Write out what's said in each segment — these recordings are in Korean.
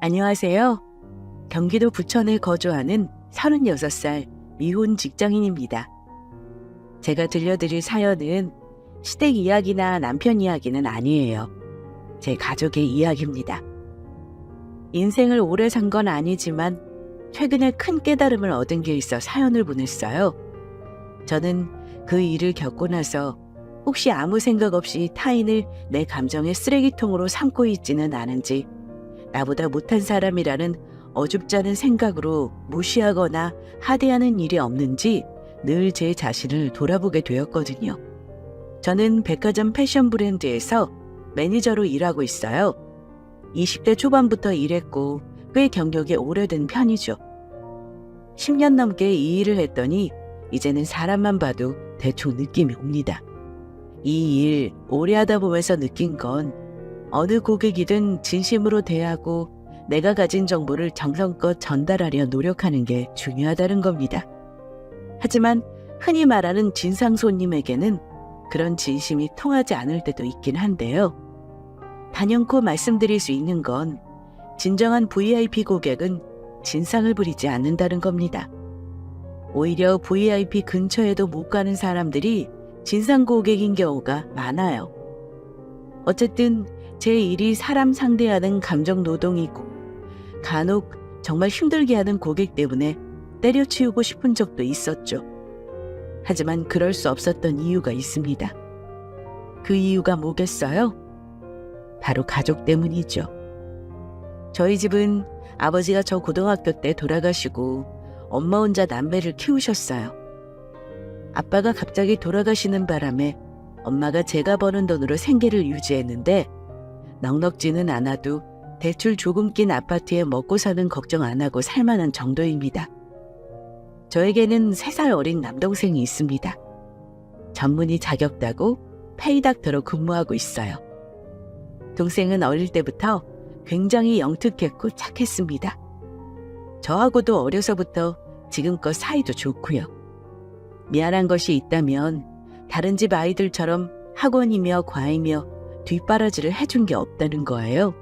안녕하세요. 경기도 부천에 거주하는 36살 미혼 직장인입니다. 제가 들려드릴 사연은 시댁 이야기나 남편 이야기는 아니에요. 제 가족의 이야기입니다. 인생을 오래 산 건 아니지만 최근에 큰 깨달음을 얻은 게 있어 사연을 보냈어요. 저는 그 일을 겪고 나서 혹시 아무 생각 없이 타인을 내 감정의 쓰레기통으로 삼고 있지는 않은지, 나보다 못한 사람이라는 어줍지 않은 생각으로 무시하거나 하대하는 일이 없는지 늘 제 자신을 돌아보게 되었거든요. 저는 백화점 패션 브랜드에서 매니저로 일하고 있어요. 20대 초반부터 일했고 꽤 경력이 오래된 편이죠. 10년 넘게 이 일을 했더니 이제는 사람만 봐도 대충 느낌이 옵니다. 이 일 오래 하다 보면서 느낀 건 어느 고객이든 진심으로 대하고 내가 가진 정보를 정성껏 전달하려 노력하는 게 중요하다는 겁니다. 하지만 흔히 말하는 진상 손님에게는 그런 진심이 통하지 않을 때도 있긴 한데요. 단연코 말씀드릴 수 있는 건 진정한 VIP 고객은 진상을 부리지 않는다는 겁니다. 오히려 VIP 근처에도 못 가는 사람들이 진상 고객인 경우가 많아요. 어쨌든 제 일이 사람 상대하는 감정 노동이고 간혹 정말 힘들게 하는 고객 때문에 때려치우고 싶은 적도 있었죠. 하지만 그럴 수 없었던 이유가 있습니다. 그 이유가 뭐겠어요? 바로 가족 때문이죠. 저희 집은 아버지가 저 고등학교 때 돌아가시고 엄마 혼자 남매를 키우셨어요. 아빠가 갑자기 돌아가시는 바람에 엄마가 제가 버는 돈으로 생계를 유지했는데 넉넉지는 않아도 대출 조금 낀 아파트에 먹고 사는 걱정 안 하고 살만한 정도입니다. 저에게는 3살 어린 남동생이 있습니다. 전문의 자격 따고 페이닥터로 근무하고 있어요. 동생은 어릴 때부터 굉장히 영특했고 착했습니다. 저하고도 어려서부터 지금껏 사이도 좋고요. 미안한 것이 있다면 다른 집 아이들처럼 학원이며 과외며 뒷바라지를 해준 게 없다는 거예요.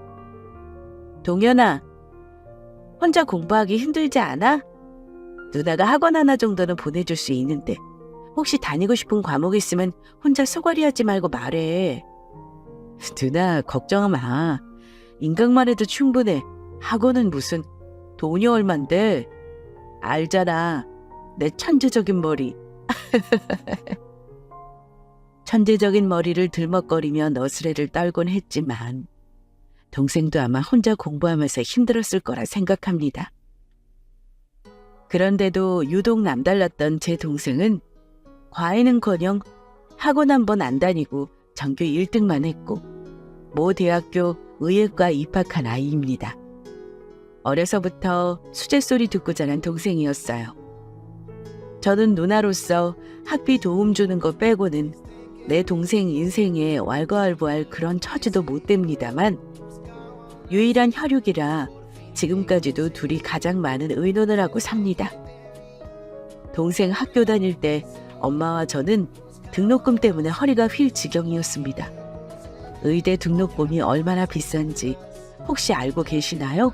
동현아, 혼자 공부하기 힘들지 않아? 누나가 학원 하나 정도는 보내줄 수 있는데 혹시 다니고 싶은 과목 있으면 혼자 소갈이하지 말고 말해. 누나 걱정 마. 인강만 해도 충분해. 학원은 무슨 돈이 얼만데. 알잖아. 내 천재적인 머리. 천재적인 머리를 들먹거리며 너스레를 떨곤 했지만 동생도 아마 혼자 공부하면서 힘들었을 거라 생각합니다. 그런데도 유독 남달랐던 제 동생은 과외는커녕 학원 한 번 안 다니고 전교 1등만 했고 모 대학교 의예과 입학한 아이입니다. 어려서부터 수제소리 듣고 자란 동생이었어요. 저는 누나로서 학비 도움 주는 거 빼고는 내 동생 인생에 왈가왈부할 그런 처지도 못 됩니다만 유일한 혈육이라 지금까지도 둘이 가장 많은 의논을 하고 삽니다. 동생 학교 다닐 때 엄마와 저는 등록금 때문에 허리가 휠 지경이었습니다. 의대 등록금이 얼마나 비싼지 혹시 알고 계시나요?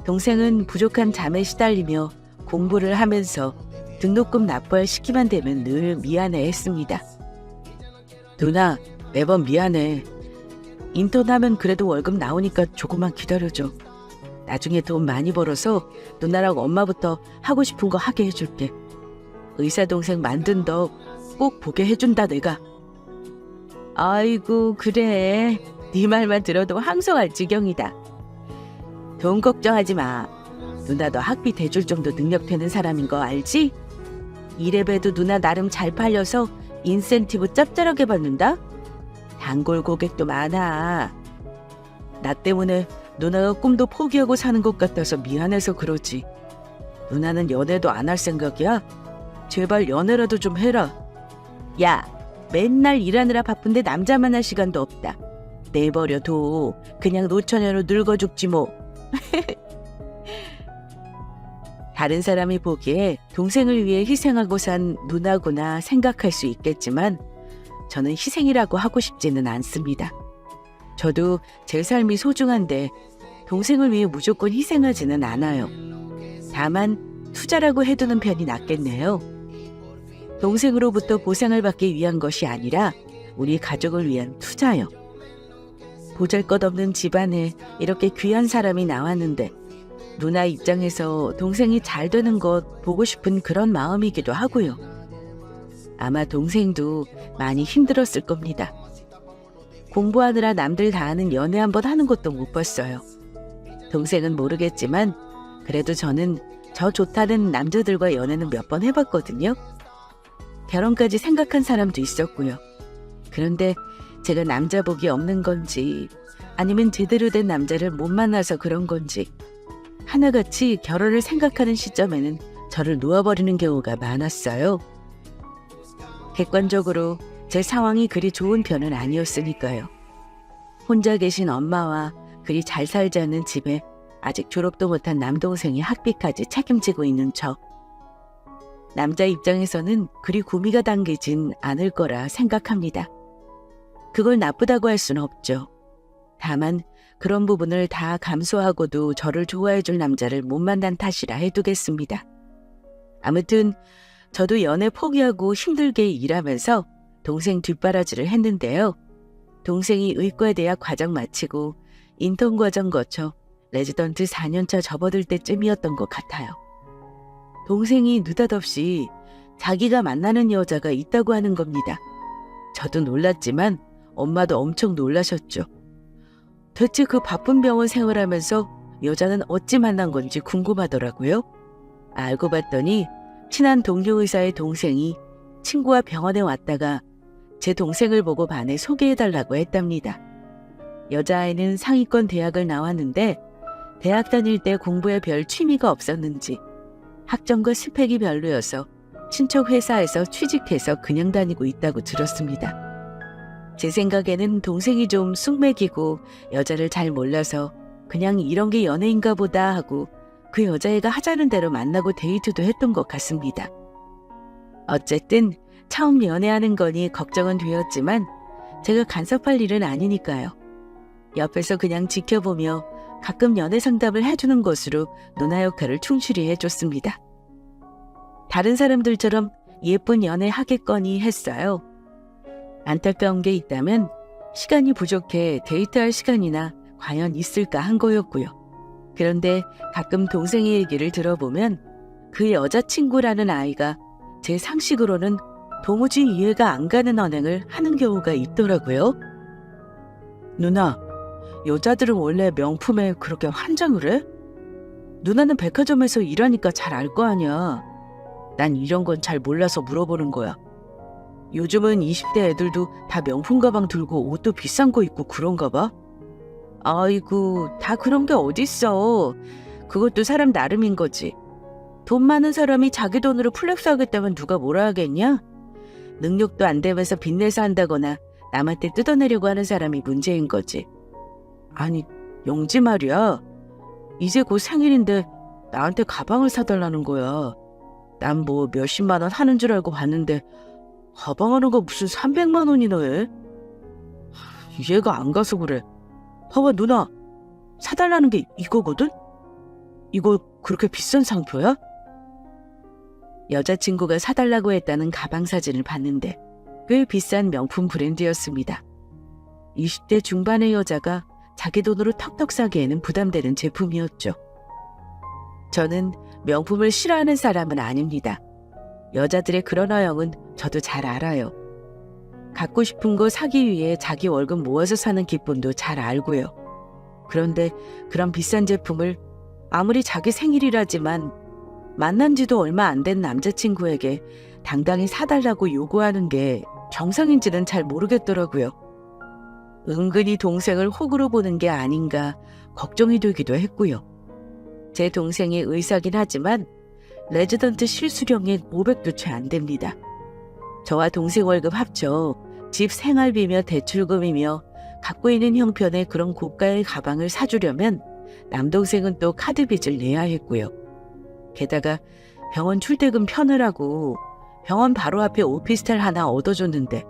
동생은 부족한 잠에 시달리며 공부를 하면서 등록금 납부할 시기만 되면 늘 미안해했습니다. 누나, 매번 미안해. 인턴하면 그래도 월급 나오니까 조금만 기다려줘. 나중에 돈 많이 벌어서 누나랑 엄마부터 하고 싶은 거 하게 해줄게. 의사 동생 만든 덕 꼭 보게 해준다 내가. 아이고 그래. 네 말만 들어도 항성할 지경이다. 돈 걱정하지 마. 누나 너 학비 대줄 정도 능력 되는 사람인 거 알지? 이래봬도 누나 나름 잘 팔려서 인센티브 짭짤하게 받는다? 단골 고객도 많아. 나 때문에 누나가 꿈도 포기하고 사는 것 같아서 미안해서 그러지. 누나는 연애도 안 할 생각이야? 제발 연애라도 좀 해라. 야, 맨날 일하느라 바쁜데 남자 만날 시간도 없다. 내버려둬. 그냥 노처녀로 늙어 죽지 뭐. 다른 사람이 보기에 동생을 위해 희생하고 산 누나구나 생각할 수 있겠지만 저는 희생이라고 하고 싶지는 않습니다. 저도 제 삶이 소중한데 동생을 위해 무조건 희생하지는 않아요. 다만 투자라고 해두는 편이 낫겠네요. 동생으로부터 보상을 받기 위한 것이 아니라 우리 가족을 위한 투자요. 보잘것없는 집안에 이렇게 귀한 사람이 나왔는데 누나 입장에서 동생이 잘 되는 것 보고 싶은 그런 마음이기도 하고요. 아마 동생도 많이 힘들었을 겁니다. 공부하느라 남들 다 하는 연애 한번 하는 것도 못 봤어요. 동생은 모르겠지만 그래도 저는 저 좋다는 남자들과 연애는 몇 번 해봤거든요. 결혼까지 생각한 사람도 있었고요. 그런데 제가 남자 복이 없는 건지 아니면 제대로 된 남자를 못 만나서 그런 건지 하나같이 결혼을 생각하는 시점에는 저를 놓아버리는 경우가 많았어요. 객관적으로 제 상황이 그리 좋은 편은 아니었으니까요. 혼자 계신 엄마와 그리 잘 살자는 집에 아직 졸업도 못한 남동생이 학비까지 책임지고 있는 저. 남자 입장에서는 그리 구미가 당기진 않을 거라 생각합니다. 그걸 나쁘다고 할 수는 없죠. 다만 그런 부분을 다 감수하고도 저를 좋아해줄 남자를 못 만난 탓이라 해두겠습니다. 아무튼 저도 연애 포기하고 힘들게 일하면서 동생 뒷바라지를 했는데요. 동생이 의과대학 과정 마치고 인턴 과정 거쳐 레지던트 4년차 접어들 때쯤이었던 것 같아요. 동생이 느닷없이 자기가 만나는 여자가 있다고 하는 겁니다. 저도 놀랐지만 엄마도 엄청 놀라셨죠. 대체 그 바쁜 병원 생활하면서 여자는 어찌 만난 건지 궁금하더라고요. 알고 봤더니 친한 동료 의사의 동생이 친구와 병원에 왔다가 제 동생을 보고 반해 소개해달라고 했답니다. 여자아이는 상위권 대학을 나왔는데 대학 다닐 때 공부에 별 취미가 없었는지 학점과 스펙이 별로여서 친척 회사에서 취직해서 그냥 다니고 있다고 들었습니다. 제 생각에는 동생이 좀 쑥맥이고 여자를 잘 몰라서 그냥 이런 게 연애인가 보다 하고 그 여자애가 하자는 대로 만나고 데이트도 했던 것 같습니다. 어쨌든 처음 연애하는 거니 걱정은 되었지만 제가 간섭할 일은 아니니까요. 옆에서 그냥 지켜보며 가끔 연애 상담을 해주는 것으로 누나 역할을 충실히 해줬습니다. 다른 사람들처럼 예쁜 연애 하겠거니 했어요. 안타까운 게 있다면 시간이 부족해 데이트할 시간이나 과연 있을까 한 거였고요. 그런데 가끔 동생의 얘기를 들어보면 그 여자친구라는 아이가 제 상식으로는 도무지 이해가 안 가는 언행을 하는 경우가 있더라고요. 누나, 여자들은 원래 명품에 그렇게 환장을 해? 누나는 백화점에서 일하니까 잘 알 거 아니야. 난 이런 건 잘 몰라서 물어보는 거야. 요즘은 20대 애들도 다 명품 가방 들고 옷도 비싼 거 입고 그런가 봐. 아이고, 다 그런 게 어딨어. 그것도 사람 나름인 거지. 돈 많은 사람이 자기 돈으로 플렉스 하겠다면 누가 뭐라 하겠냐? 능력도 안 되면서 빚내서 한다거나 남한테 뜯어내려고 하는 사람이 문제인 거지. 아니, 영지 말이야. 이제 곧 생일인데 나한테 가방을 사달라는 거야. 난 뭐 몇십만 원 하는 줄 알고 봤는데 가방 하는 거 무슨 300만 원이나 해? 이해가 안 가서 그래. 봐봐 누나, 사달라는 게 이거거든? 이거 그렇게 비싼 상표야? 여자친구가 사달라고 했다는 가방 사진을 봤는데 꽤 비싼 명품 브랜드였습니다. 20대 중반의 여자가 자기 돈으로 턱턱 사기에는 부담되는 제품이었죠. 저는 명품을 싫어하는 사람은 아닙니다. 여자들의 그런 어영은 저도 잘 알아요. 갖고 싶은 거 사기 위해 자기 월급 모아서 사는 기쁨도 잘 알고요. 그런데 그런 비싼 제품을 아무리 자기 생일이라지만 만난 지도 얼마 안 된 남자친구에게 당당히 사달라고 요구하는 게 정상인지는 잘 모르겠더라고요. 은근히 동생을 호구로 보는 게 아닌가 걱정이 되기도 했고요. 제 동생이 의사긴 하지만 레지던트 실수령액 500도 채 안 됩니다. 저와 동생 월급 합쳐 집 생활비며 대출금이며 갖고 있는 형편의 그런 고가의 가방을 사주려면 남동생은 또 카드빚을 내야 했고요. 게다가 병원 출퇴근 편으라고 병원 바로 앞에 오피스텔 하나 얻어줬는데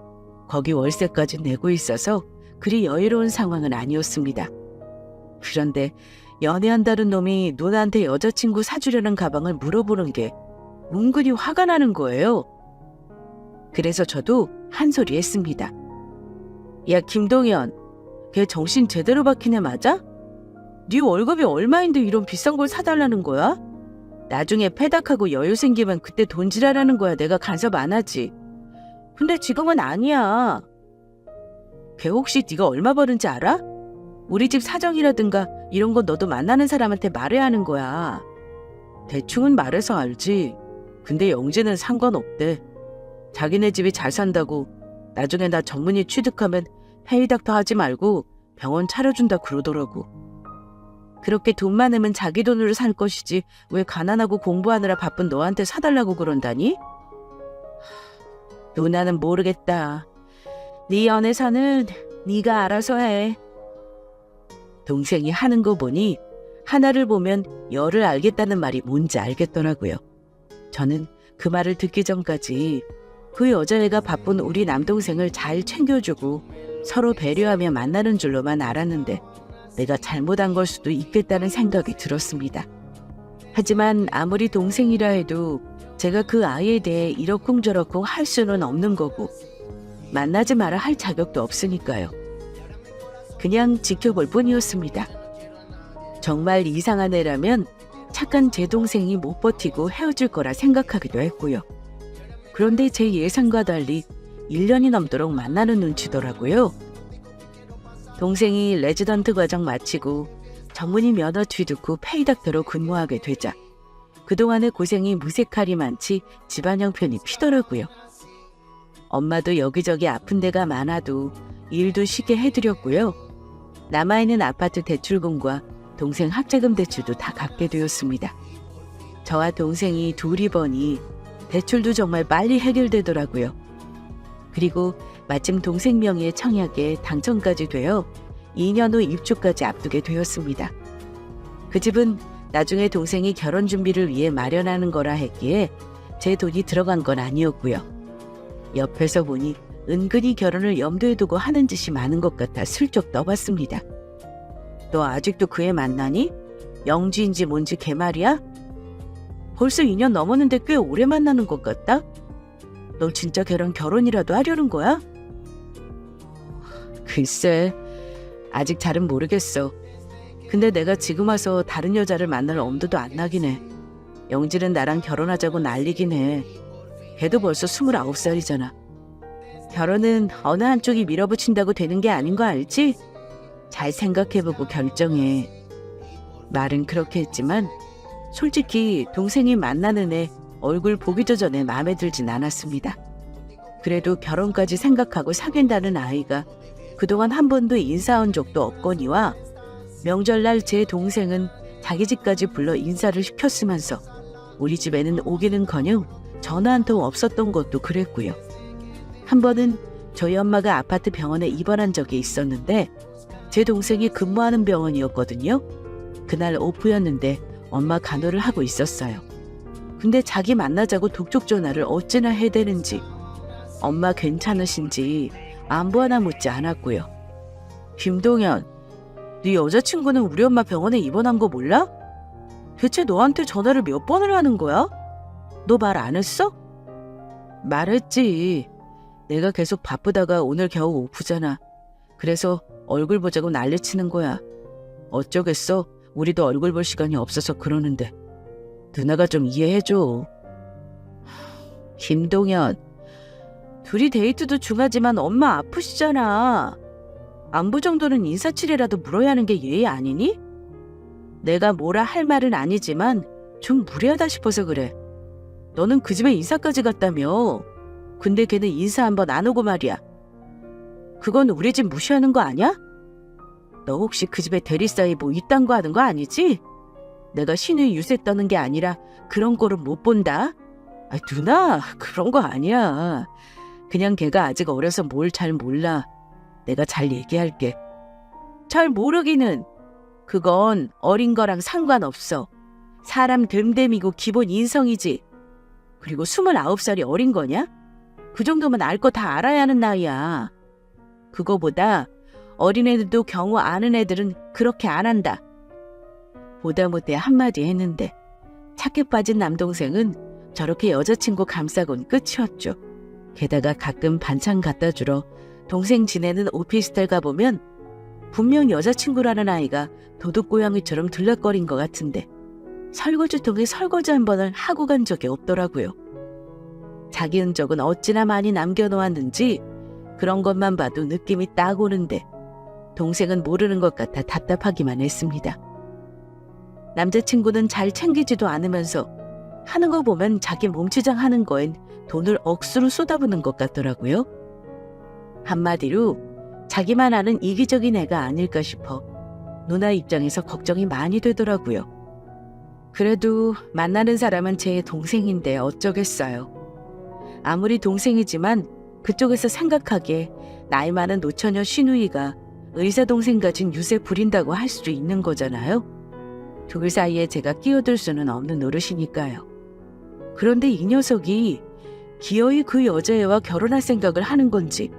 거기 월세까지 내고 있어서 그리 여유로운 상황은 아니었습니다. 그런데 연애한다는 놈이 누나한테 여자친구 사주려는 가방을 물어보는 게 은근히 화가 나는 거예요. 그래서 저도 한 소리 했습니다. 야, 김동현, 걔 정신 제대로 박힌 애 맞아? 네 월급이 얼마인데 이런 비싼 걸 사달라는 거야? 나중에 패닥하고 여유 생기면 그때 돈질하라는 거야. 내가 간섭 안 하지. 근데 지금은 아니야. 걔 혹시 네가 얼마 버는지 알아? 우리 집 사정이라든가 이런 건 너도 만나는 사람한테 말해야 하는 거야. 대충은 말해서 알지. 근데 영재는 상관없대. 자기네 집이 잘 산다고 나중에 나 전문의 취득하면 페이닥터 하지 말고 병원 차려준다 그러더라고. 그렇게 돈 많으면 자기 돈으로 살 것이지 왜 가난하고 공부하느라 바쁜 너한테 사달라고 그런다니? 누나는 모르겠다. 네 연애사는 네가 알아서 해. 동생이 하는 거 보니 하나를 보면 열을 알겠다는 말이 뭔지 알겠더라고요. 저는 그 말을 듣기 전까지 그 여자애가 바쁜 우리 남동생을 잘 챙겨주고 서로 배려하며 만나는 줄로만 알았는데 내가 잘못한 걸 수도 있겠다는 생각이 들었습니다. 하지만 아무리 동생이라 해도 제가 그 아이에 대해 이러쿵저러쿵 할 수는 없는 거고 만나지 마라 할 자격도 없으니까요. 그냥 지켜볼 뿐이었습니다. 정말 이상한 애라면 착한 제 동생이 못 버티고 헤어질 거라 생각하기도 했고요. 그런데 제 예상과 달리 1년이 넘도록 만나는 눈치더라고요. 동생이 레지던트 과정 마치고 전문의 면허 취득 후 페이닥터로 근무하게 되자 그동안의 고생이 무색할이 많지 집안 형편이 피더라고요. 엄마도 여기저기 아픈 데가 많아도 일도 쉽게 해드렸고요. 남아있는 아파트 대출금과 동생 학자금 대출도 다 갚게 되었습니다. 저와 동생이 둘이 버니 대출도 정말 빨리 해결되더라고요. 그리고 마침 동생 명의의 청약에 당첨까지 되어 2년 후 입주까지 앞두게 되었습니다. 그 집은 나중에 동생이 결혼 준비를 위해 마련하는 거라 했기에 제 돈이 들어간 건 아니었고요. 옆에서 보니 은근히 결혼을 염두에 두고 하는 짓이 많은 것 같아 슬쩍 떠봤습니다. 너 아직도 그 애 만나니? 영지인지 뭔지 걔 말이야? 벌써 2년 넘었는데 꽤 오래 만나는 것 같다? 너 진짜 걔랑 결혼이라도 하려는 거야? 글쎄, 아직 잘은 모르겠어. 근데 내가 지금 와서 다른 여자를 만날 엄두도 안 나긴 해. 영지는 나랑 결혼하자고 난리긴 해. 걔도 벌써 29살이잖아. 결혼은 어느 한쪽이 밀어붙인다고 되는 게 아닌 거 알지? 잘 생각해보고 결정해. 말은 그렇게 했지만 솔직히 동생이 만나는 애 얼굴 보기도 전에 마음에 들진 않았습니다. 그래도 결혼까지 생각하고 사귄다는 아이가 그동안 한 번도 인사한 적도 없거니와 명절날 제 동생은 자기 집까지 불러 인사를 시켰으면서 우리 집에는 오기는커녕 전화 한 통 없었던 것도 그랬고요. 한 번은 저희 엄마가 아파트 병원에 입원한 적이 있었는데 제 동생이 근무하는 병원이었거든요. 그날 오프였는데 엄마 간호를 하고 있었어요. 근데 자기 만나자고 독촉 전화를 어찌나 해대는지 엄마 괜찮으신지 안부 하나 묻지 않았고요. 김동현, 네 여자친구는 우리 엄마 병원에 입원한 거 몰라? 대체 너한테 전화를 몇 번을 하는 거야? 너 말 안 했어? 말했지. 내가 계속 바쁘다가 오늘 겨우 오프잖아. 그래서 얼굴 보자고 난리치는 거야. 어쩌겠어. 우리도 얼굴 볼 시간이 없어서 그러는데. 누나가 좀 이해해줘. 김동현, 둘이 데이트도 중하지만 엄마 아프시잖아. 안부 정도는 인사치레라도 물어야 하는 게 예의 아니니? 내가 뭐라 할 말은 아니지만 좀 무리하다 싶어서 그래. 너는 그 집에 인사까지 갔다며. 근데 걔는 인사 한번 안 오고 말이야. 그건 우리 집 무시하는 거 아니야? 너 혹시 그 집에 대리사이 뭐 이딴 거 하는 거 아니지? 내가 신의 유세 떠는 게 아니라 그런 거를 못 본다? 아, 누나, 그런 거 아니야. 그냥 걔가 아직 어려서 뭘 잘 몰라. 내가 잘 얘기할게. 잘 모르기는. 그건 어린 거랑 상관없어. 사람 됨됨이고 기본 인성이지. 그리고 29살이 어린 거냐? 그 정도면 알 거 다 알아야 하는 나이야. 그거보다 어린애들도 경우 아는 애들은 그렇게 안 한다. 보다 못해 한마디 했는데 착해 빠진 남동생은 저렇게 여자친구 감싸곤 끝이었죠. 게다가 가끔 반찬 갖다 주러 동생 지내는 오피스텔 가보면 분명 여자친구라는 아이가 도둑고양이처럼 들락거린 것 같은데 설거지통에 설거지 한 번을 하고 간 적이 없더라고요. 자기 흔적은 어찌나 많이 남겨놓았는지 그런 것만 봐도 느낌이 딱 오는데 동생은 모르는 것 같아 답답하기만 했습니다. 남자친구는 잘 챙기지도 않으면서 하는 거 보면 자기 몸치장 하는 거엔 돈을 억수로 쏟아부는 것 같더라고요. 한마디로 자기만 아는 이기적인 애가 아닐까 싶어 누나 입장에서 걱정이 많이 되더라고요. 그래도 만나는 사람은 제 동생인데 어쩌겠어요. 아무리 동생이지만 그쪽에서 생각하기에 나이 많은 노처녀 시누이가 의사 동생 가진 유세 부린다고 할 수도 있는 거잖아요. 둘 사이에 제가 끼어들 수는 없는 노릇이니까요. 그런데 이 녀석이 기어이 그 여자애와 결혼할 생각을 하는 건지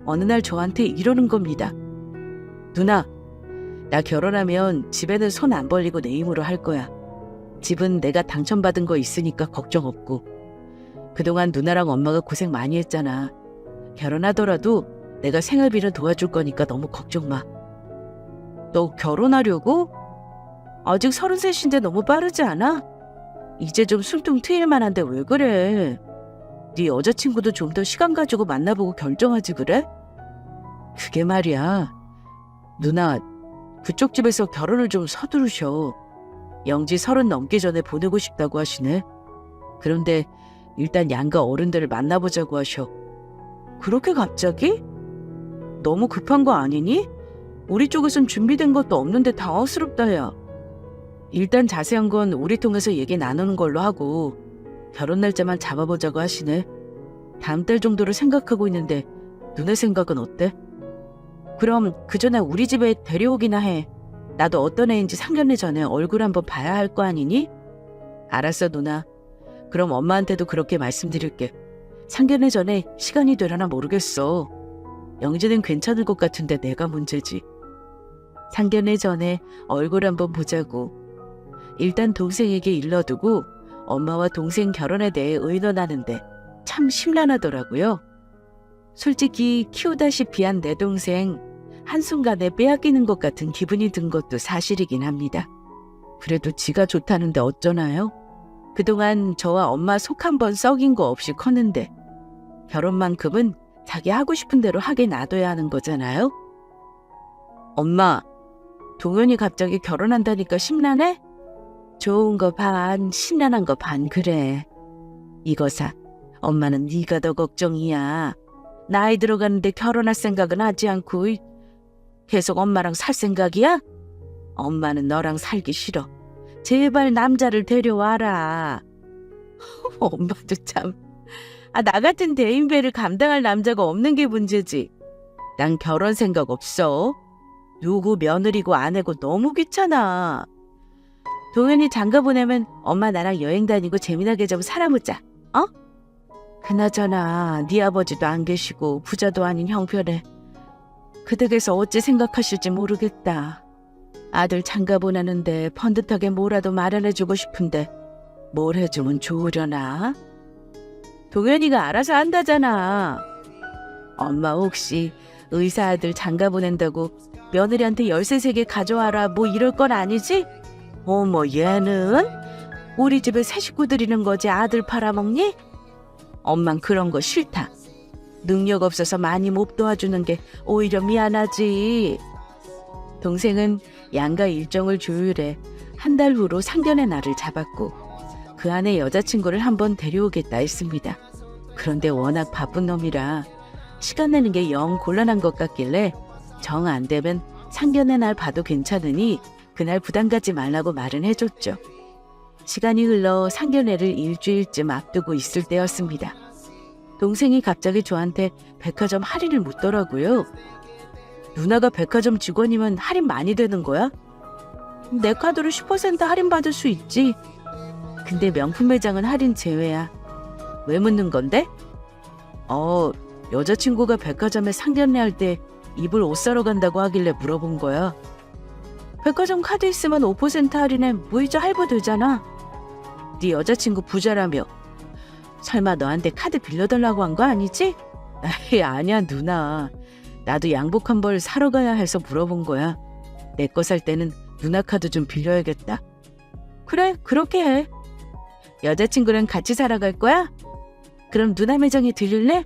어느 날 저한테 이러는 겁니다. 누나, 나 결혼하면 집에는 손 안 벌리고 내 힘으로 할 거야. 집은 내가 당첨받은 거 있으니까 걱정 없고. 그동안 누나랑 엄마가 고생 많이 했잖아. 결혼하더라도 내가 생활비는 도와줄 거니까 너무 걱정 마. 너 결혼하려고? 아직 33인데 너무 빠르지 않아? 이제 좀 숨통 트일 만한데 왜 그래? 네 여자친구도 좀 더 시간 가지고 만나보고 결정하지 그래? 그게 말이야. 누나, 그쪽 집에서 결혼을 좀 서두르셔. 영지 30 넘기 전에 보내고 싶다고 하시네. 그런데 일단 양가 어른들을 만나보자고 하셔. 그렇게 갑자기? 너무 급한 거 아니니? 우리 쪽에선 준비된 것도 없는데 당황스럽다 야. 일단 자세한 건 우리 통해서 얘기 나누는 걸로 하고 결혼 날짜만 잡아보자고 하시네. 다음 달 정도로 생각하고 있는데 누나 생각은 어때? 그럼 그 전에 우리 집에 데려오기나 해. 나도 어떤 애인지 상견례 전에 얼굴 한번 봐야 할 거 아니니? 알았어 누나. 그럼 엄마한테도 그렇게 말씀드릴게. 상견례 전에 시간이 되려나 모르겠어. 영지는 괜찮을 것 같은데 내가 문제지. 상견례 전에 얼굴 한번 보자고. 일단 동생에게 일러두고 엄마와 동생 결혼에 대해 의논하는데 참 심란하더라고요. 솔직히 키우다시피 한 내 동생 한순간에 빼앗기는 것 같은 기분이 든 것도 사실이긴 합니다. 그래도 지가 좋다는데 어쩌나요? 그동안 저와 엄마 속 한 번 썩인 거 없이 컸는데 결혼만큼은 자기 하고 싶은 대로 하게 놔둬야 하는 거잖아요? 엄마, 동현이 갑자기 결혼한다니까 심란해? 좋은 거 반, 심란한 거 반 그래. 이거사, 엄마는 네가 더 걱정이야. 나이 들어가는데 결혼할 생각은 하지 않고 계속 엄마랑 살 생각이야? 엄마는 너랑 살기 싫어. 제발 남자를 데려와라. 엄마도 참. 나 같은 대인배를 감당할 남자가 없는 게 문제지. 난 결혼 생각 없어. 누구 며느리고 아내고 너무 귀찮아. 동현이 장가 보내면 엄마 나랑 여행 다니고 재미나게 좀 살아보자. 어? 그나저나 네 아버지도 안 계시고 부자도 아닌 형편에 그 댁에서 어찌 생각하실지 모르겠다. 아들 장가 보내는데 번듯하게 뭐라도 마련해주고 싶은데 뭘 해주면 좋으려나? 동현이가 알아서 한다잖아. 엄마 혹시 의사 아들 장가 보낸다고 며느리한테 열쇠 3개 가져와라 뭐 이럴 건 아니지? 어머 얘는? 우리 집에 새 식구 들이는 거지 아들 팔아먹니? 엄만 그런 거 싫다. 능력 없어서 많이 못 도와주는 게 오히려 미안하지. 동생은 양가 일정을 조율해 한 달 후로 상견례 날을 잡았고 그 안에 여자친구를 한번 데려오겠다 했습니다. 그런데 워낙 바쁜 놈이라 시간 내는 게 영 곤란한 것 같길래 정 안 되면 상견례 날 봐도 괜찮으니 그날 부담 갖지 말라고 말은 해줬죠. 시간이 흘러 상견례를 일주일쯤 앞두고 있을 때였습니다. 동생이 갑자기 저한테 백화점 할인을 묻더라고요. 누나가 백화점 직원이면 할인 많이 되는 거야? 내 카드로 10% 할인 받을 수 있지. 근데 명품 매장은 할인 제외야. 왜 묻는 건데? 여자친구가 백화점에 상견례 할 때 이불 옷 사러 간다고 하길래 물어본 거야. 백화점 카드 있으면 5% 할인에 무이자 할부 되잖아. 네 여자친구 부자라며. 설마 너한테 카드 빌려달라고 한 거 아니지? 에이, 아니야 누나. 나도 양복 한 벌 사러 가야 해서 물어본 거야. 내 거 살 때는 누나 카드 좀 빌려야겠다. 그래, 그렇게 해. 여자친구랑 같이 사러 갈 거야? 그럼 누나 매장에 들릴래?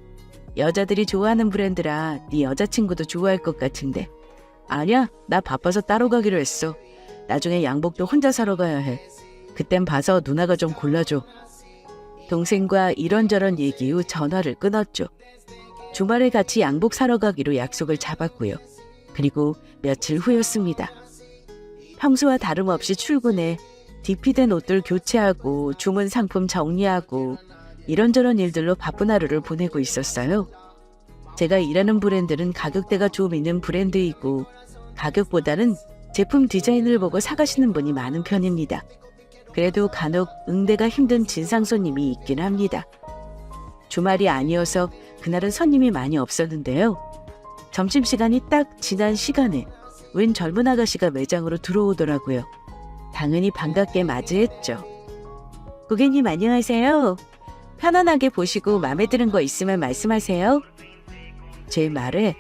여자들이 좋아하는 브랜드라 네 여자친구도 좋아할 것 같은데. 아니야, 나 바빠서 따로 가기로 했어. 나중에 양복도 혼자 사러 가야 해. 그땐 봐서 누나가 좀 골라줘. 동생과 이런저런 얘기 후 전화를 끊었죠. 주말에 같이 양복 사러 가기로 약속을 잡았고요. 그리고 며칠 후였습니다. 평소와 다름없이 출근해 디피된 옷들 교체하고 주문 상품 정리하고 이런저런 일들로 바쁜 하루를 보내고 있었어요. 제가 일하는 브랜드는 가격대가 좀 있는 브랜드이고 가격보다는 제품 디자인을 보고 사가시는 분이 많은 편입니다. 그래도 간혹 응대가 힘든 진상 손님이 있긴 합니다. 주말이 아니어서 그날은 손님이 많이 없었는데요. 점심시간이 딱 지난 시간에 웬 젊은 아가씨가 매장으로 들어오더라고요. 당연히 반갑게 맞이했죠. 고객님 안녕하세요. 편안하게 보시고 마음에 드는 거 있으면 말씀하세요. 제 말에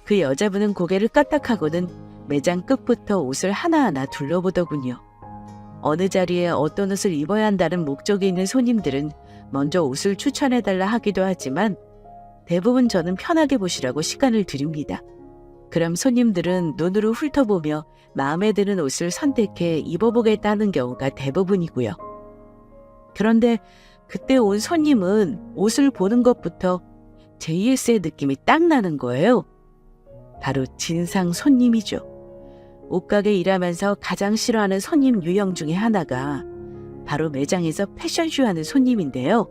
그 여자분은 고개를 까딱하고는 매장 끝부터 옷을 하나하나 둘러보더군요. 어느 자리에 어떤 옷을 입어야 한다는 목적이 있는 손님들은 먼저 옷을 추천해달라 하기도 하지만 대부분 저는 편하게 보시라고 시간을 드립니다. 그럼 손님들은 눈으로 훑어보며 마음에 드는 옷을 선택해 입어보겠다는 경우가 대부분이고요. 그런데 그때 온 손님은 옷을 보는 것부터 JS의 느낌이 딱 나는 거예요. 바로 진상 손님이죠. 옷가게 일하면서 가장 싫어하는 손님 유형 중에 하나가 바로 매장에서 패션쇼하는 손님인데요.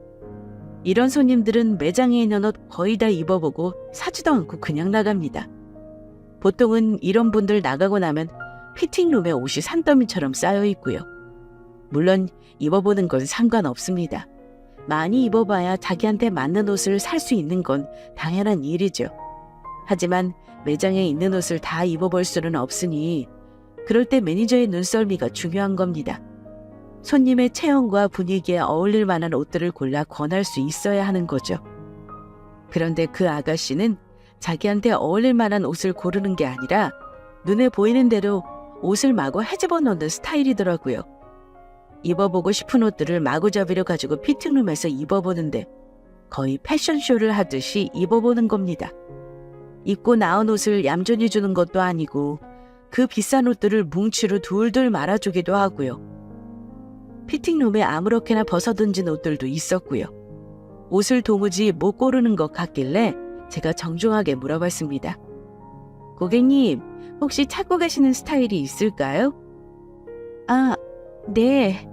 이런 손님들은 매장에 있는 옷 거의 다 입어보고 사지도 않고 그냥 나갑니다. 보통은 이런 분들 나가고 나면 피팅룸에 옷이 산더미처럼 쌓여 있고요. 물론 입어보는 건 상관없습니다. 많이 입어봐야 자기한테 맞는 옷을 살 수 있는 건 당연한 일이죠. 하지만 매장에 있는 옷을 다 입어볼 수는 없으니 그럴 때 매니저의 눈썰미가 중요한 겁니다. 손님의 체형과 분위기에 어울릴 만한 옷들을 골라 권할 수 있어야 하는 거죠. 그런데 그 아가씨는 자기한테 어울릴 만한 옷을 고르는 게 아니라 눈에 보이는 대로 옷을 마구 헤집어 놓는 스타일이더라고요. 입어보고 싶은 옷들을 마구잡이로 가지고 피팅룸에서 입어보는데 거의 패션쇼를 하듯이 입어보는 겁니다. 입고 나온 옷을 얌전히 주는 것도 아니고 그 비싼 옷들을 뭉치로 둘둘 말아주기도 하고요. 피팅룸에 아무렇게나 벗어던진 옷들도 있었고요. 옷을 도무지 못 고르는 것 같길래 제가 정중하게 물어봤습니다. 고객님, 혹시 찾고 계시는 스타일이 있을까요? 아, 네.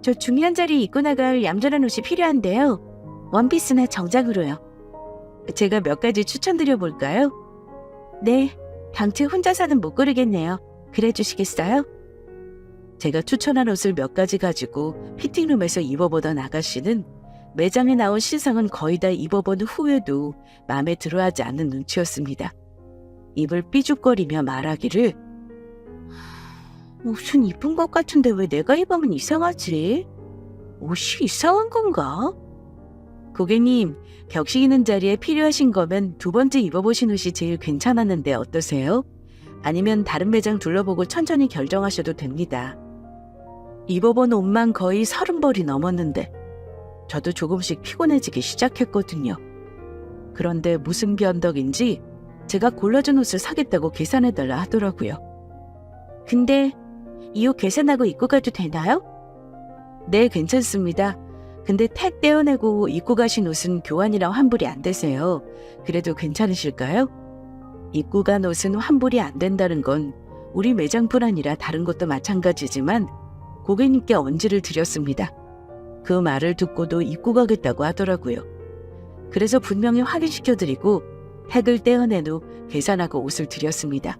저 중요한 자리 입고 나갈 얌전한 옷이 필요한데요. 원피스나 정장으로요. 제가 몇 가지 추천드려 볼까요? 네, 당최 혼자서는 못 고르겠네요. 그래 주시겠어요? 제가 추천한 옷을 몇 가지 가지고 피팅룸에서 입어보던 아가씨는 매장에 나온 신상은 거의 다 입어본 후에도 마음에 들어하지 않는 눈치였습니다. 입을 삐죽거리며 말하기를 옷은 이쁜 것 같은데 왜 내가 입으면 이상하지? 옷이 이상한 건가? 고객님, 격식 있는 자리에 필요하신 거면 두 번째 입어보신 옷이 제일 괜찮았는데 어떠세요? 아니면 다른 매장 둘러보고 천천히 결정하셔도 됩니다. 입어본 옷만 거의 30벌이 넘었는데 저도 조금씩 피곤해지기 시작했거든요. 그런데 무슨 변덕인지 제가 골라준 옷을 사겠다고 계산해달라 하더라고요. 근데 이 옷 계산하고 입고 가도 되나요? 네, 괜찮습니다. 근데 택 떼어내고 입고 가신 옷은 교환이랑 환불이 안 되세요. 그래도 괜찮으실까요? 입고 간 옷은 환불이 안 된다는 건 우리 매장뿐 아니라 다른 곳도 마찬가지지만 고객님께 언지를 드렸습니다. 그 말을 듣고도 입고 가겠다고 하더라고요. 그래서 분명히 확인시켜드리고 택을 떼어낸 후 계산하고 옷을 드렸습니다.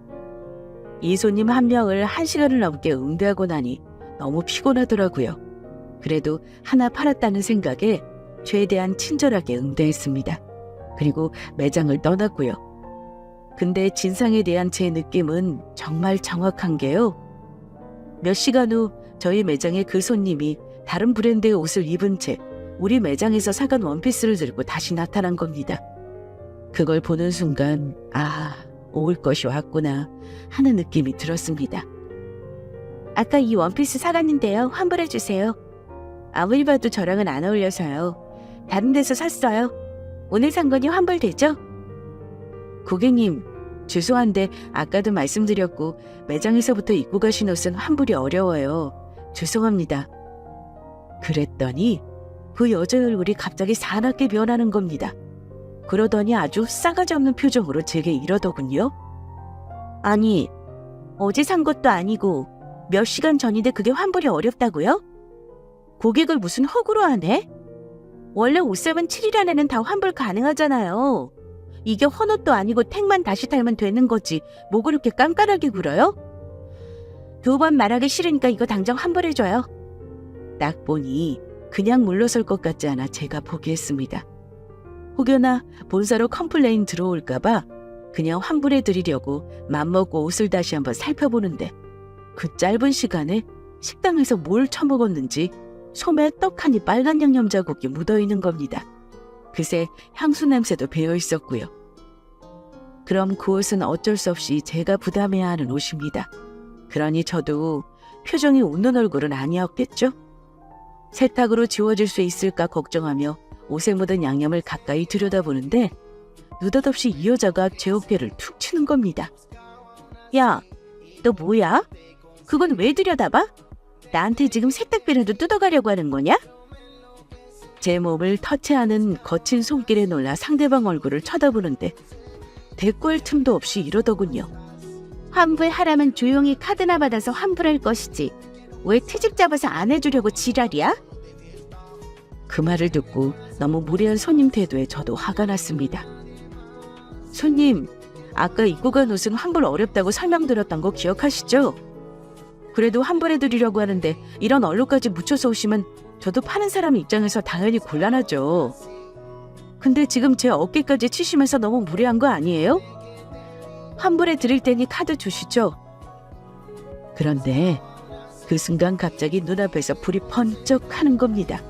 이 손님 한 명을 1시간을 넘게 응대하고 나니 너무 피곤하더라고요. 그래도 하나 팔았다는 생각에 최대한 친절하게 응대했습니다. 그리고 매장을 떠났고요. 근데 진상에 대한 제 느낌은 정말 정확한 게요. 몇 시간 후 저희 매장에 그 손님이 다른 브랜드의 옷을 입은 채 우리 매장에서 사간 원피스를 들고 다시 나타난 겁니다. 그걸 보는 순간 올 것이 왔구나 하는 느낌이 들었습니다. 아까 이 원피스 사갔는데요. 환불해주세요. 아무리 봐도 저랑은 안 어울려서요. 다른 데서 샀어요. 오늘 산 거니 환불되죠? 고객님, 죄송한데 아까도 말씀드렸고 매장에서부터 입고 가신 옷은 환불이 어려워요. 죄송합니다. 그랬더니 그 여자의 얼굴이 갑자기 사납게 변하는 겁니다. 그러더니 아주 싸가지 없는 표정으로 제게 이러더군요. 아니, 어제 산 것도 아니고 몇 시간 전인데 그게 환불이 어렵다고요? 고객을 무슨 허구로 하네? 원래 옷 사면 7일 안에는 다 환불 가능하잖아요. 이게 헌옷도 아니고 택만 다시 달면 되는 거지. 뭐 그렇게 깐깐하게 굴어요? 2번 말하기 싫으니까 이거 당장 환불해줘요. 딱 보니 그냥 물러설 것 같지 않아 제가 포기했습니다. 혹여나 본사로 컴플레인 들어올까봐 그냥 환불해드리려고 맘먹고 옷을 다시 한번 살펴보는데 그 짧은 시간에 식당에서 뭘 처먹었는지 소매에 떡하니 빨간 양념 자국이 묻어있는 겁니다. 그새 향수 냄새도 배어있었고요. 그럼 그 옷은 어쩔 수 없이 제가 부담해야 하는 옷입니다. 그러니 저도 표정이 웃는 얼굴은 아니었겠죠? 세탁으로 지워질 수 있을까 걱정하며 옷에 묻은 양념을 가까이 들여다보는데 느닷없이 이 여자가 제 어깨를 툭 치는 겁니다. 야, 너 뭐야? 그건 왜 들여다봐? 나한테 지금 세탁비라도 뜯어가려고 하는 거냐? 제 몸을 터치하는 거친 손길에 놀라 상대방 얼굴을 쳐다보는데 대꾸할 틈도 없이 이러더군요. 환불하라면 조용히 카드나 받아서 환불할 것이지. 왜 트집 잡아서 안 해주려고 지랄이야? 그 말을 듣고 너무 무례한 손님 태도에 저도 화가 났습니다. 손님, 아까 입고 간 옷은 환불 어렵다고 설명드렸던 거 기억하시죠? 그래도 환불해드리려고 하는데 이런 얼룩까지 묻혀서 오시면 저도 파는 사람 입장에서 당연히 곤란하죠. 근데 지금 제 어깨까지 치시면서 너무 무례한 거 아니에요? 환불해 드릴 테니 카드 주시죠. 그런데 그 순간 갑자기 눈앞에서 불이 번쩍 하는 겁니다.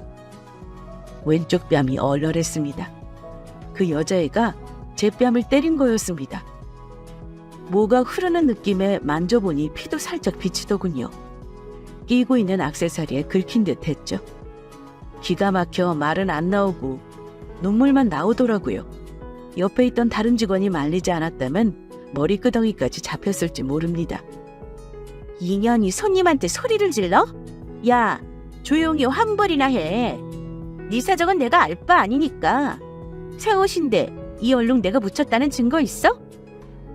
왼쪽 뺨이 얼얼했습니다. 그 여자애가 제 뺨을 때린 거였습니다. 뭐가 흐르는 느낌에 만져보니 피도 살짝 비치더군요. 끼고 있는 액세서리에 긁힌 듯 했죠. 기가 막혀 말은 안 나오고 눈물만 나오더라고요. 옆에 있던 다른 직원이 말리지 않았다면 머리끄덩이까지 잡혔을지 모릅니다. 인연이 손님한테 소리를 질러? 야, 조용히 환불이나 해. 네 사정은 내가 알 바 아니니까. 새 옷인데 이 얼룩 내가 묻혔다는 증거 있어?